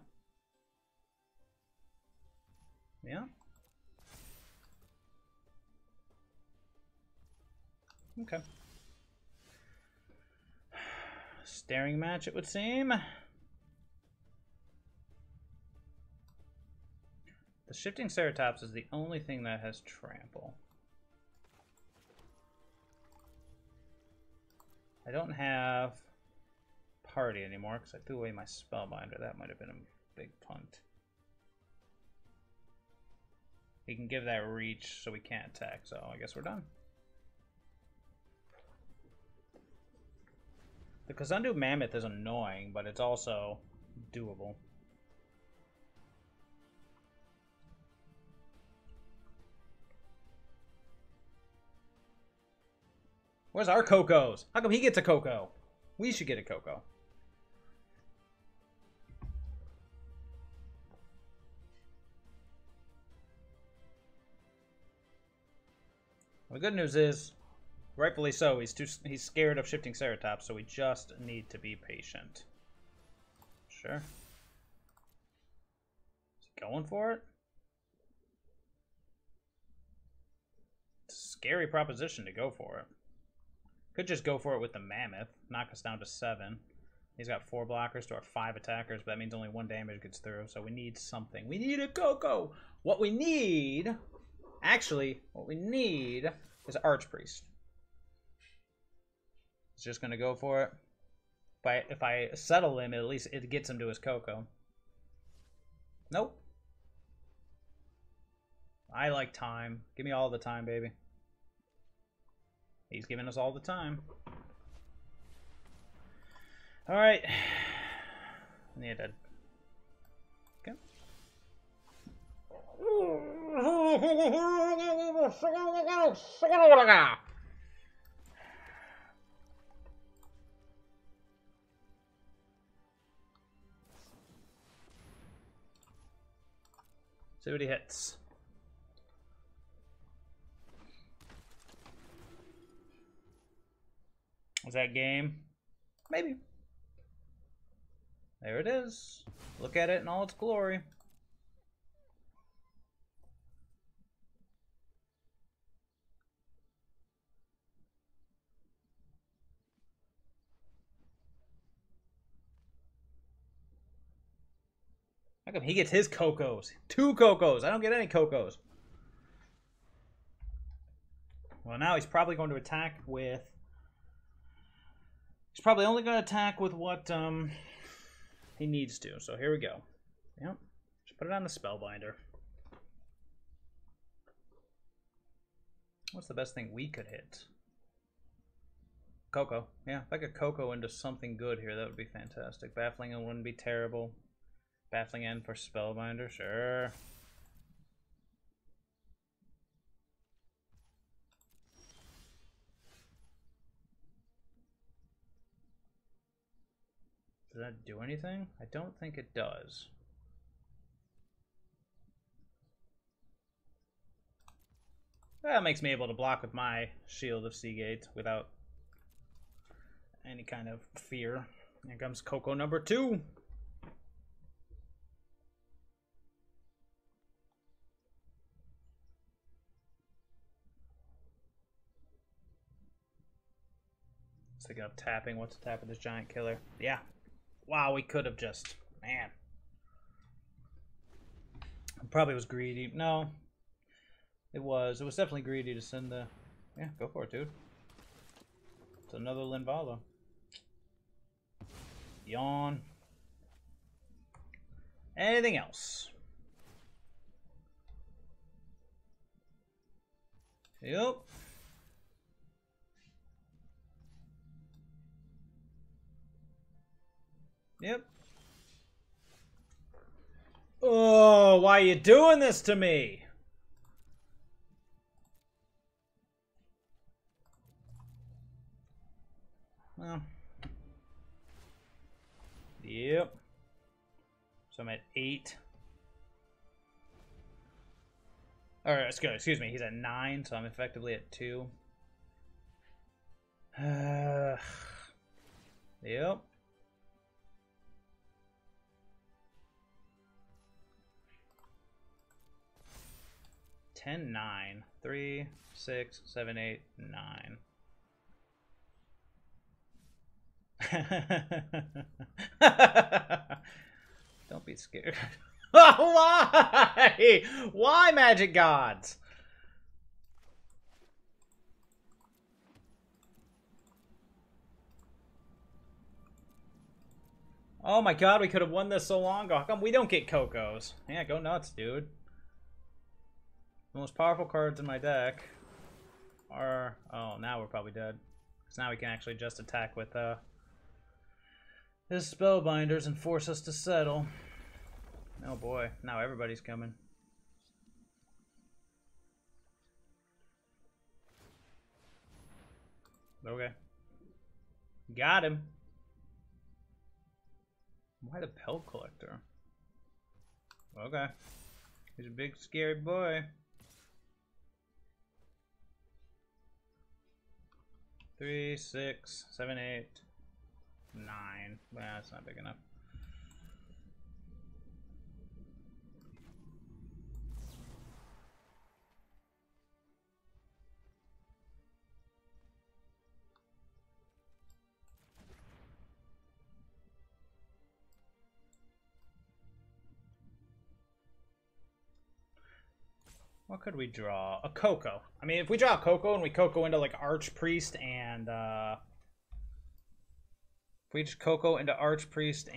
Speaker 1: Yeah. Okay. Staring match, it would seem. The Shifting Ceratops is the only thing that has trample. I don't have party anymore because I threw away my Spellbinder. That might have been a big punt. He can give that reach so we can't attack, so I guess we're done. The Kazundu Mammoth is annoying, but it's also doable. Where's our CoCos? How come he gets a CoCo? We should get a CoCo. The good news is, rightfully so, he's scared of Shifting Ceratops, so we just need to be patient. Sure. Is he going for it? It's a scary proposition to go for it. Could just go for it with the Mammoth, knock us down to 7. He's got 4 blockers to our 5 attackers, but that means only 1 damage gets through, so we need something. We need a CoCo! What we need... Actually, what we need is Archpriest. He's just going to go for it. If I settle him, at least it gets him to his CoCo. Nope. I like time. Give me all the time, baby. He's giving us all the time. Alright. Need a... Okay. See what he hits. Was that game? Maybe. There it is. Look at it in all its glory. How come he gets his CoCos? 2 CoCos. I don't get any CoCos. Well, now he's probably going to attack with... He's probably only going to attack with what he needs to. So here we go. Yep. Just put it on the Spellbinder. What's the best thing we could hit? CoCo. Yeah, if I could CoCo into something good here, that would be fantastic. Baffling wouldn't be terrible. Baffling End for Spellbinder, sure. Does that do anything? I don't think it does. That makes me able to block with my Shield of Seagate without any kind of fear. Here comes CoCo number 2. Thinking of tapping. What's the tap of this giant killer? Yeah. Wow, we could have just... Man. Probably was greedy. No. It was. It was definitely greedy to send the... Yeah, go for it, dude. It's another Linvala. Yawn. Anything else? Yep. Yep. Oh, why are you doing this to me? Well. Yep. So I'm at 8. Or, excuse me, he's at 9, so I'm effectively at 2. Yep. Ten, 9. 3, 6, 7, 8, 9. Don't be scared. Why? Why, magic gods? Oh my god, we could have won this so long ago. How come we don't get CoCos? Yeah, go nuts, dude. The most powerful cards in my deck are... Oh, now we're probably dead. Because now we can actually just attack with his Spellbinders and force us to settle. Oh boy, now everybody's coming. Okay. Got him. Why the Pelt Collector? Okay. He's a big scary boy. 3, 6, 7, 8, 9. Well, that's not big enough. What could we draw? A CoCo. I mean, if we draw a CoCo and we CoCo into like Archpriest and if we just CoCo into Archpriest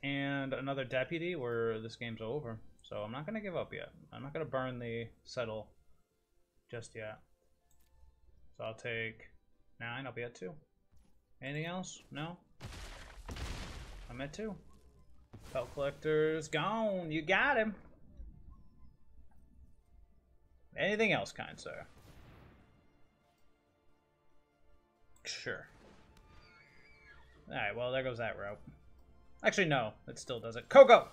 Speaker 1: and another Deputy, where this game's over. So I'm not gonna give up yet. I'm not gonna burn the settle just yet. So I'll take 9. I'll be at 2. Anything else? No. I'm at 2. Pelt Collector's gone. You got him. Anything else, kind sir? Sure. Alright, well, there goes that route. Actually, no. It still does it. CoCo!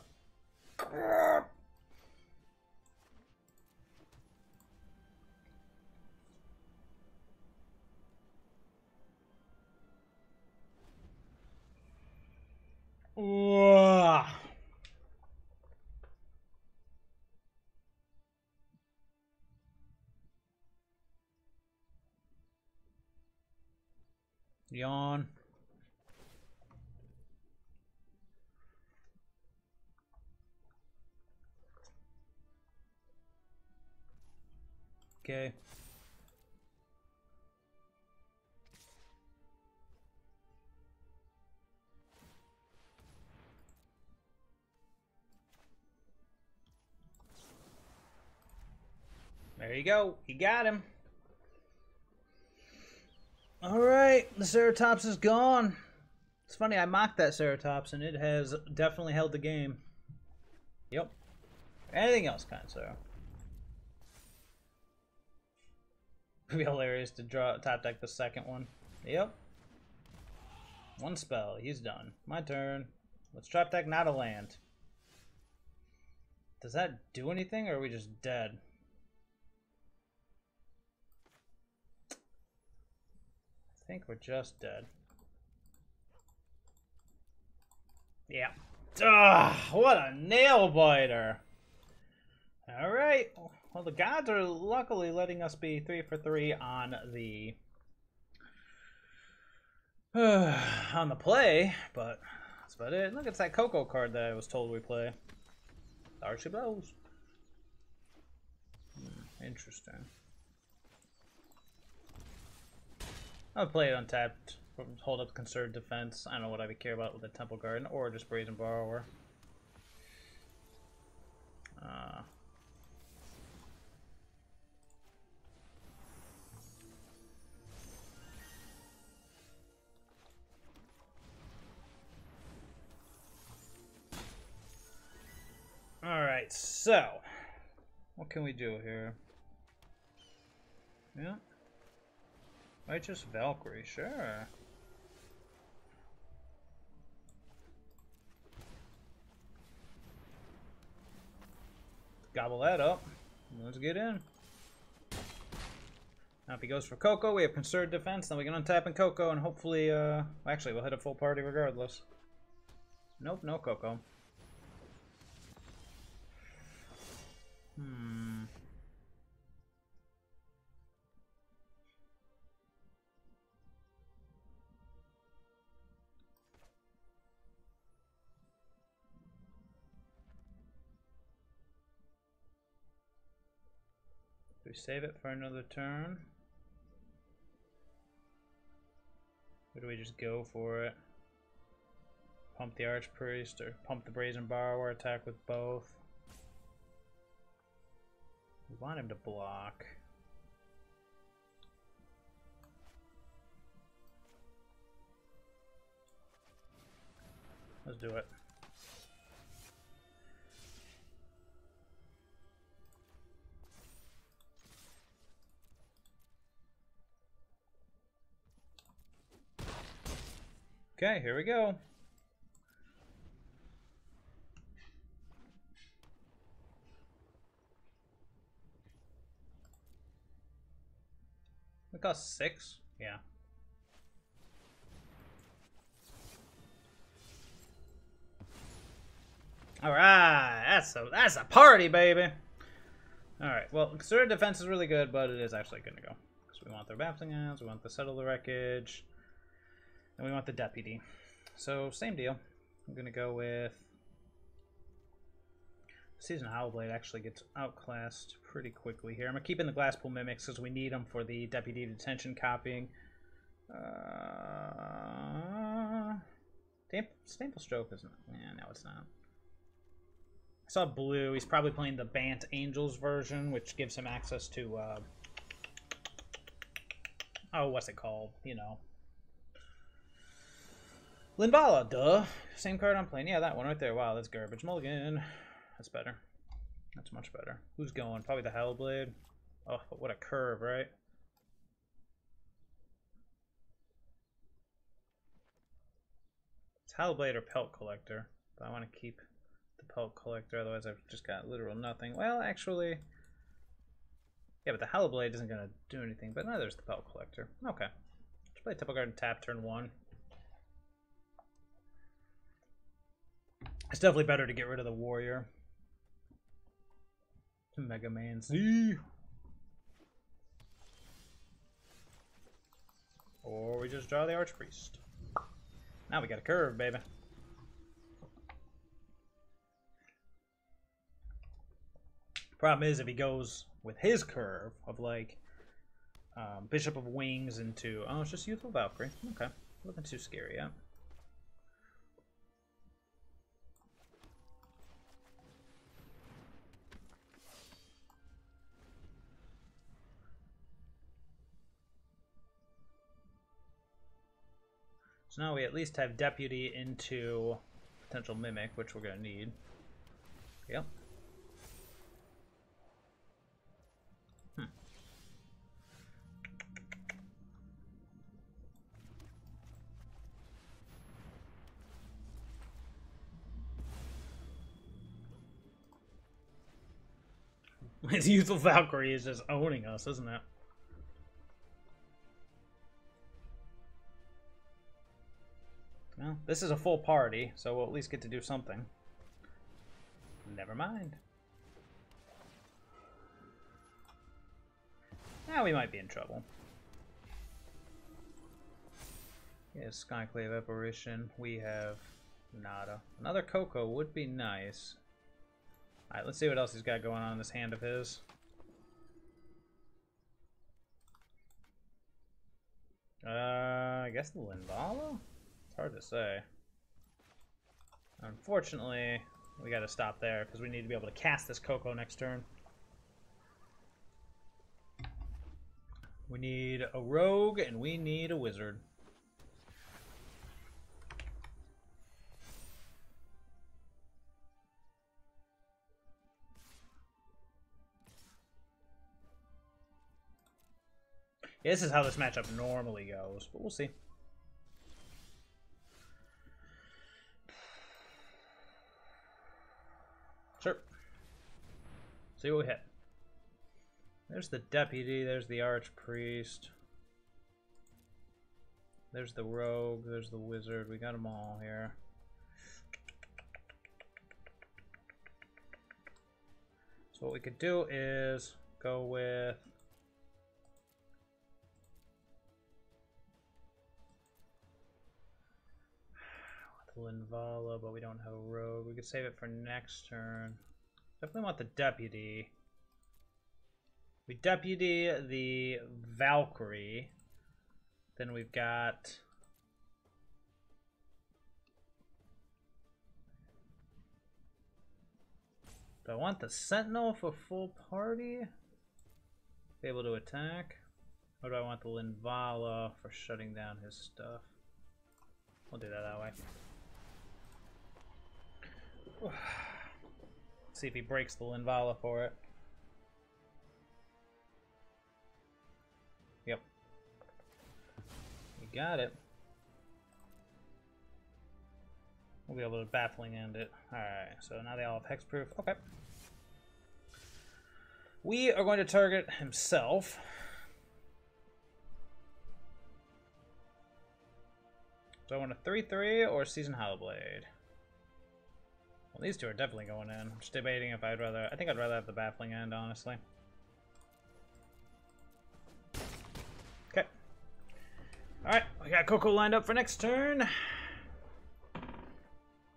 Speaker 1: Yawn. Okay. There you go. You got him. Alright, the Ceratops is gone. It's funny, I mocked that Ceratops, and it has definitely held the game. Yep. Anything else, kind sir? It'd be hilarious to draw top deck the second one. Yep. 1 spell, he's done. My turn. Let's top deck not a land. Does that do anything, or are we just dead? I think we're just dead. Yeah. Ugh, what a nail biter. Alright. Well, the gods are luckily letting us be 3 for 3 on the play, but that's about it. Look, it's that CoCo card that I was told we play. Archie blows. Interesting. I'll play it untapped. Hold up conserved defense. I don't know what I would care about with a Temple Garden or just Brazen Borrower. Alright, so what can we do here? Yeah. Righteous Valkyrie, sure. Gobble that up. Let's get in. Now if he goes for CoCo, we have conserved defense, then we can untap in CoCo and hopefully, actually we'll hit a full party regardless. Nope, no CoCo. Do we save it for another turn? Or do we just go for it? Pump the Archpriest or pump the Brazen Borrower, attack with both. We want him to block. Let's do it. Okay, here we go. It costs 6? Yeah. Alright, that's a party, baby. Alright, well, conservative defense is really good, but it is actually good to go. Because we want their baffling hands, we want the settle the wreckage, and we want the deputy. So, same deal. I'm gonna go with Seasoned Hallowblade actually gets outclassed pretty quickly here. I'm gonna keep in the Glasspool Mimics because we need them for the Deputy of Detention copying. Staple Stroke isn't. Yeah, no, it's not. I saw blue. He's probably playing the Bant Angels version, which gives him access to. Oh, what's it called? You know. Linvala, duh. Same card I'm playing. Yeah, that one right there. Wow, that's garbage. Mulligan. That's better. That's much better. Who's going? Probably the Hallowblade. Oh, but what a curve, right? It's Hallowblade or Pelt Collector. But I want to keep the Pelt Collector, otherwise I've just got literal nothing. Well, actually... Yeah, but the Hallowblade isn't going to do anything. But no, there's the Pelt Collector. Okay. Let's play Temple Garden tap turn 1. It's definitely better to get rid of the Warrior. Mega Man Z. Or we just draw the Archpriest. Now we got a curve, baby. Problem is, if he goes with his curve of like Bishop of Wings into... Oh, it's just Youthful Valkyrie. Okay. Nothing too scary yet. So now we at least have Deputy into potential Mimic, which we're going to need. Yep. His Youthful Valkyrie is just owning us, isn't it? Well, this is a full party, so we'll at least get to do something. Never mind. Now we might be in trouble. Yeah, Skyclave Apparition. We have nada. Another CoCo would be nice. Alright, let's see what else he's got going on in this hand of his. I guess the Linvala? It's hard to say. Unfortunately, we gotta stop there because we need to be able to cast this CoCo next turn. We need a rogue and we need a wizard. Yeah, this is how this matchup normally goes, but we'll see. Sure. See what we hit. There's the Deputy, there's the Archpriest. There's the Rogue, there's the Wizard. We got them all here. So what we could do is go with Linvala, but we don't have a rogue. We could save it for next turn. Definitely want the Deputy. We Deputy the Valkyrie. Then we've got... Do I want the Sentinel for full party? Be able to attack? Or do I want the Linvala for shutting down his stuff? We'll do that way. See if he breaks the Linvala for it. Yep. We got it. We'll be able to baffling end it. Alright, so now they all have hexproof. Okay. We are going to target himself. Do I want a 3/3 or Seasoned Hallowblade? Well, these two are definitely going in. I'm just debating if I'd rather... I think I'd rather have the baffling end, honestly. Okay. Alright, we got CoCo lined up for next turn.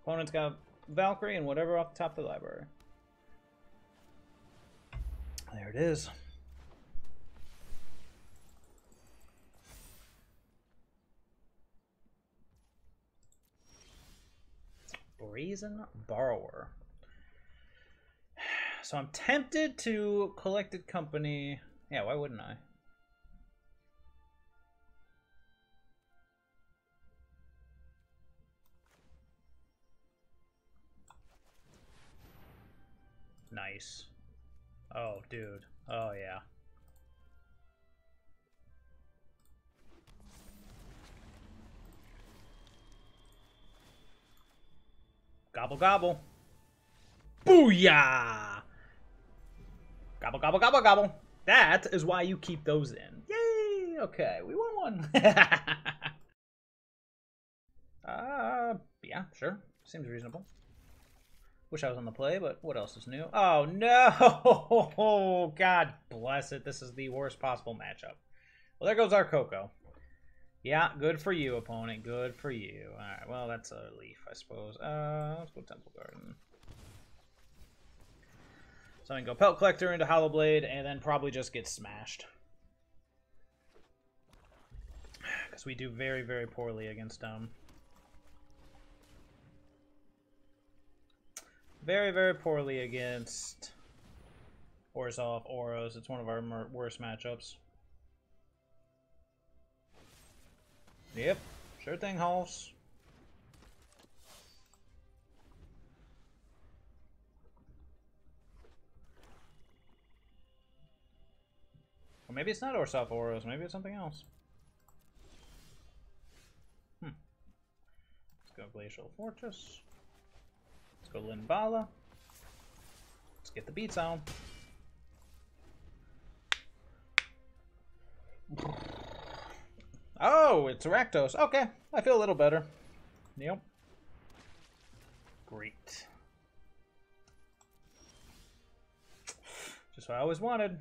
Speaker 1: Opponent's got Valkyrie and whatever off the top of the library. There it is. Brazen Borrower. So I'm tempted to Collected Company. Yeah, why wouldn't I? Nice. Oh, dude. Oh, yeah. Gobble, gobble. Booyah! Gobble, gobble, gobble, gobble. That is why you keep those in. Yay! Okay, we won one. Yeah, sure. Seems reasonable. Wish I was on the play, but what else is new? Oh, no! God bless it. This is the worst possible matchup. Well, there goes our CoCo. Yeah, good for you, opponent. Good for you. Alright, well, that's a leaf, I suppose. Let's go Temple Garden. So I can go Pelt Collector into Hallowblade, and then probably just get smashed. Because we do very, very poorly against them. Very, very poorly against Orzhov, Oros. It's one of our worst matchups. Yep, sure thing, Hulse. Or maybe it's not Orzhov, Oros. Maybe it's something else. Let's go Glacial Fortress. Let's go Linvala. Let's get the beats on. Oh, it's Rakdos. Okay, I feel a little better. Yep. Great. Just what I always wanted.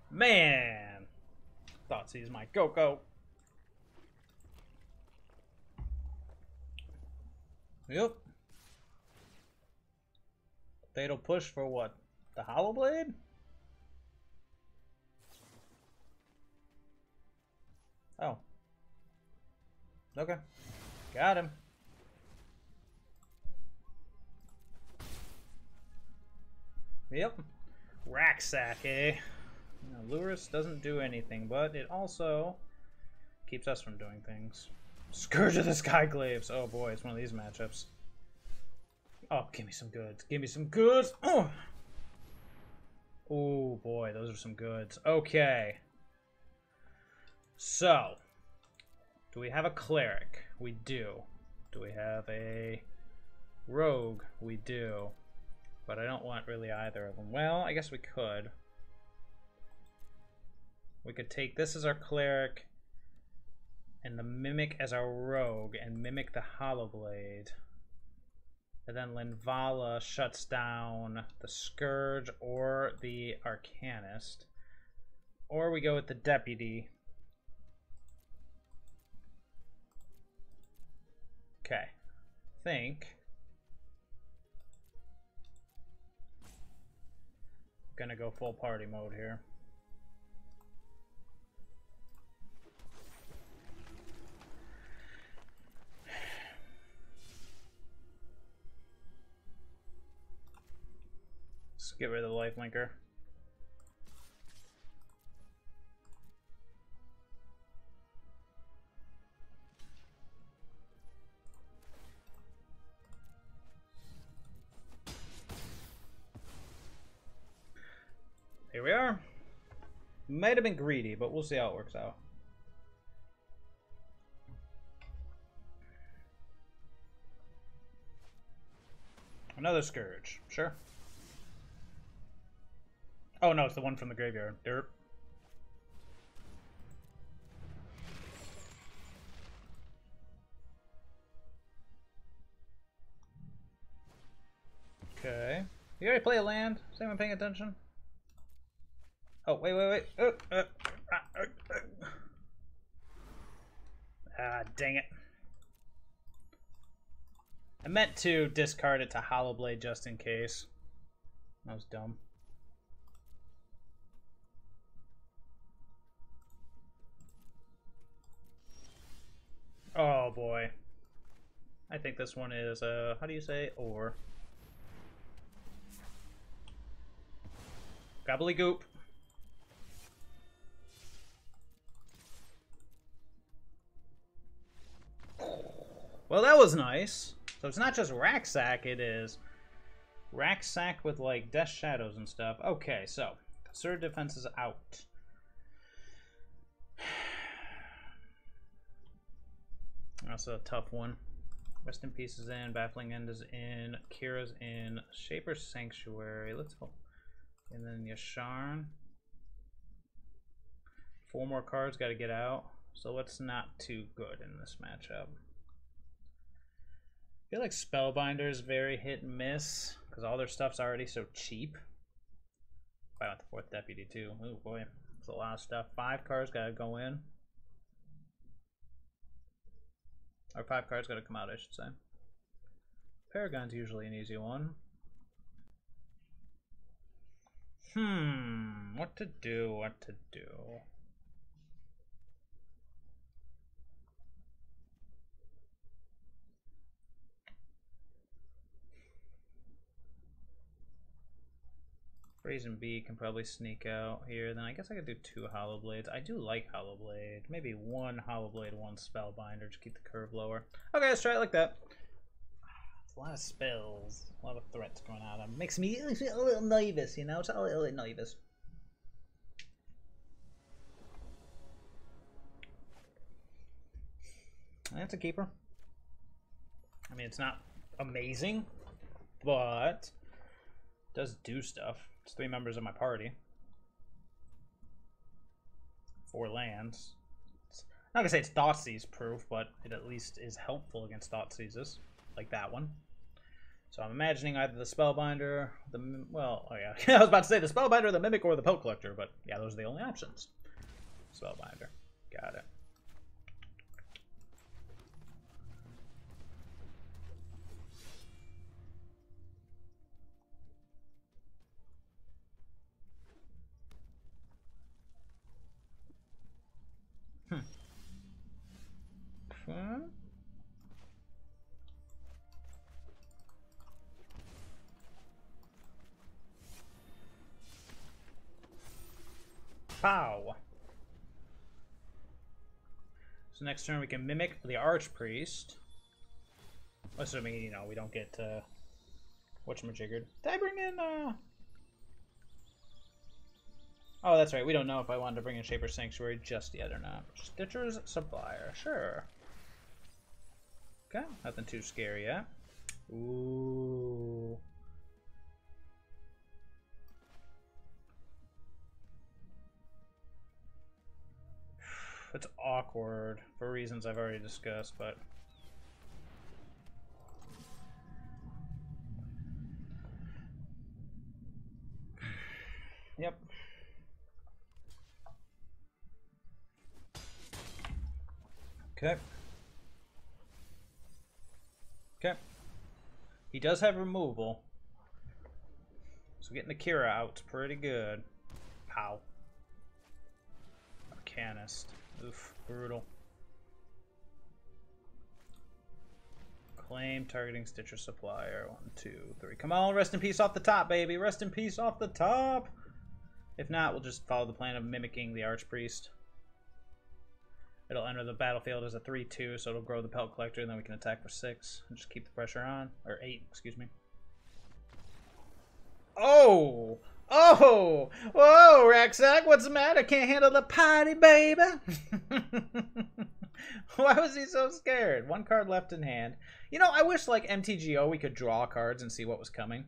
Speaker 1: Man! Thoughtseize my CoCo. Yep. Fatal push for what? The Hallowblade? Oh. Okay. Got him. Yep. RakSak, eh? Lurus doesn't do anything, but it also keeps us from doing things. Scourge of the Skyclaves. Oh boy, it's one of these matchups. Oh, give me some goods. Give me some goods. Oh! Oh boy, those are some goods. Okay. So, do we have a cleric? We do. Do we have a rogue? We do. But I don't want really either of them. Well, I guess we could. We could take this as our cleric and the Mimic as our rogue and mimic the Hallowblade. And then Linvala shuts down the Scourge or the Arcanist. Or we go with the Deputy. Okay. Think. Gonna go full party mode here. Let's get rid of the life linker. Here we are. Might have been greedy, but we'll see how it works out. Another Scourge. Sure. Oh no, it's the one from the graveyard. Derp. Okay. You already play a land? Is anyone paying attention? Oh, wait. Ah, dang it. I meant to discard it to Hallowblade just in case. That was dumb. Oh boy. I think this one is, how do you say? Or. Gobbledygook. Well, that was nice. So it's not just RakSak, it is RakSak with like Death Shadows and stuff. Okay, so Conservative Defense is out. That's a tough one. Rest in Peace is in, Baffling End is in, Kira's in, Shaper's Sanctuary. Let's go. And then Yasharn. 4 more cards got to get out. So it's not too good in this matchup. I feel like Spellbinder is very hit and miss because all their stuff's already so cheap. I want the 4th Deputy too. Oh boy, it's a lot of stuff. 5 cards gotta go in. Or 5 cards gotta come out, I should say. Paragon's usually an easy one. What to do, what to do. Brazen B can probably sneak out here. Then I guess I could do 2 Hallowblades. I do like Hallowblade. Maybe 1 Hallowblade, 1 Spellbinder to keep the curve lower. Okay, let's try it like that. It's a lot of spells, a lot of threats going on. It makes me a little nervous, you know? It's a little nervous. That's a keeper. I mean, it's not amazing, but it does do stuff. It's 3 members of my party. 4 lands. I'm not gonna say it's Thoughtseize proof, but it at least is helpful against Thoughtseizes, like that one. So I'm imagining either the Spellbinder, well, oh yeah, I was about to say the Spellbinder, the Mimic, or the Pelt Collector, but yeah, those are the only options. Spellbinder, got it. Pow. So next turn we can Mimic the Archpriest. Assuming, you know, we don't get whatchamajiggered. Did I bring in Oh, that's right. We don't know if I wanted to bring in Shaper Sanctuary just yet or not. Stitcher's Supplier. Sure. Okay. Nothing too scary yet. Ooh. It's awkward for reasons I've already discussed, but... Yep. Okay. Okay. He does have removal. So getting the Kira out's pretty good. Pow. Arcanist. Oof, brutal. Claim targeting Stitcher Supplier. 1, 2, 3. Come on, rest in peace off the top, baby. Rest in peace off the top. If not, we'll just follow the plan of mimicking the Archpriest. It'll enter the battlefield as a 3/2, so it'll grow the Pelt Collector, and then we can attack for 6 and just keep the pressure on. Or 8, excuse me. Oh! Oh! Whoa, RakSak, what's the matter? Can't handle the party, baby? Why was he so scared? 1 card left in hand. You know, I wish, like MTGO, we could draw cards and see what was coming.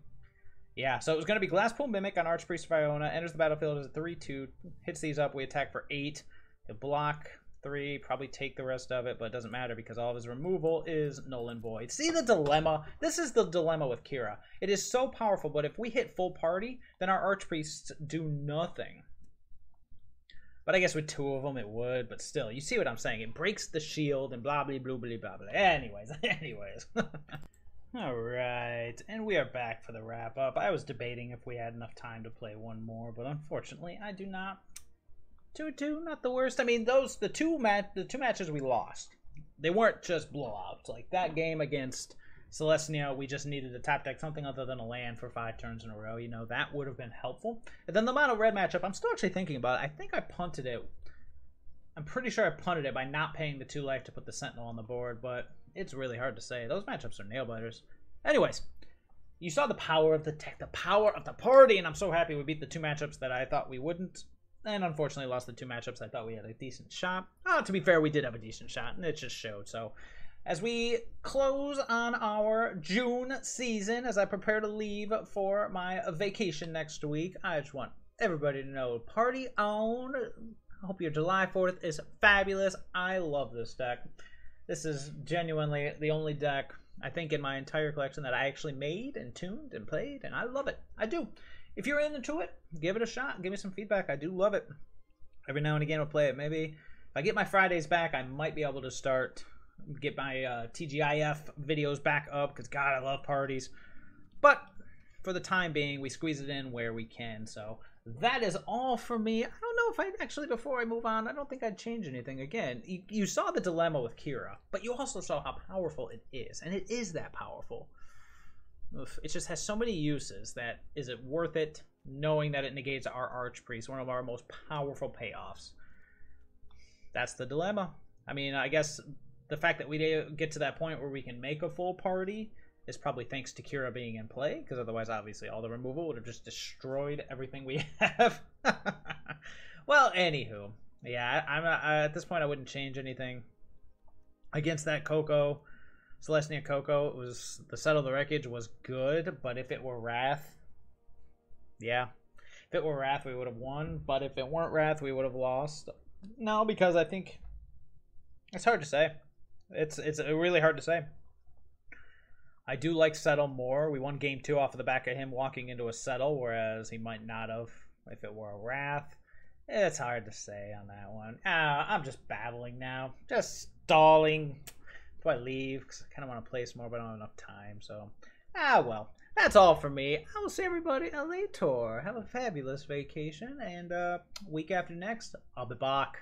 Speaker 1: Yeah, so it was going to be Glasspool Mimic on Archpriest of Iona. Enters the battlefield as a 3/2. Hits these up. We attack for 8. He'll block 3. Probably take the rest of it, but it doesn't matter because all of his removal is null and void. See the dilemma? This is the dilemma with Kira. It is so powerful, but if we hit full party, then our Archpriests do nothing. But I guess with 2 of them it would, but still, you see what I'm saying. It breaks the shield and blah, blah, blah, blah, blah, blah. Anyways. Alright, and we are back for the wrap-up. I was debating if we had enough time to play one more, but unfortunately I do not. 2-2, not the worst. I mean, the two matches we lost, they weren't just blowouts. Like that game against Selesnya, we just needed to tap deck something other than a land for 5 turns in a row. You know, that would have been helpful. And then the mono red matchup, I'm still actually thinking about it. I think I punted it. I'm pretty sure I punted it by not paying the 2 life to put the Sentinel on the board, but it's really hard to say. Those matchups are nail biters. Anyways, you saw the power of the tech, the power of the party, and I'm so happy we beat the 2 matchups that I thought we wouldn't. And unfortunately lost the 2 matchups I thought we had a decent shot. To be fair, we did have a decent shot, and it just showed. So as we close on our June season, as I prepare to leave for my vacation next week, I just want everybody to know, party on. I hope your July 4th is fabulous. I love this deck. This is genuinely the only deck, I think, in my entire collection that I actually made and tuned and played, and I love it. I do. If you're into it, give it a shot. Give me some feedback. I do love it. Every now and again I'll play it. Maybe if I get my Fridays back, I might be able to get my TGIF videos back up, because, God, I love parties. But for the time being, we squeeze it in where we can. So that is all for me. I don't know if I actually, before I move on, I don't think I'd change anything. Again, you saw the dilemma with Kira, but you also saw how powerful it is, and it is that powerful. It just has so many uses that is it worth it, knowing that it negates our Archpriest, one of our most powerful payoffs. That's the dilemma. I mean, I guess the fact that we get to that point where we can make a full party is probably thanks to Kira being in play, because otherwise, obviously, all the removal would have just destroyed everything we have. Well, anywho, yeah, at this point, I wouldn't change anything. Against that CoCo, Selesnya CoCo, it was the Settle the Wreckage was good, but if it were Wrath, yeah. If it were Wrath, we would have won, but if it weren't Wrath, we would have lost. No, because I think it's hard to say. It's really hard to say. I do like Settle more. We won game 2 off of the back of him walking into a Settle, whereas he might not have if it were a Wrath. It's hard to say on that one. I'm just babbling now. Just stalling. Do I leave? Because I kind of want to play some more, but I don't have enough time. So, well. That's all for me. I will see everybody later. Have a fabulous vacation. And week after next, I'll be back.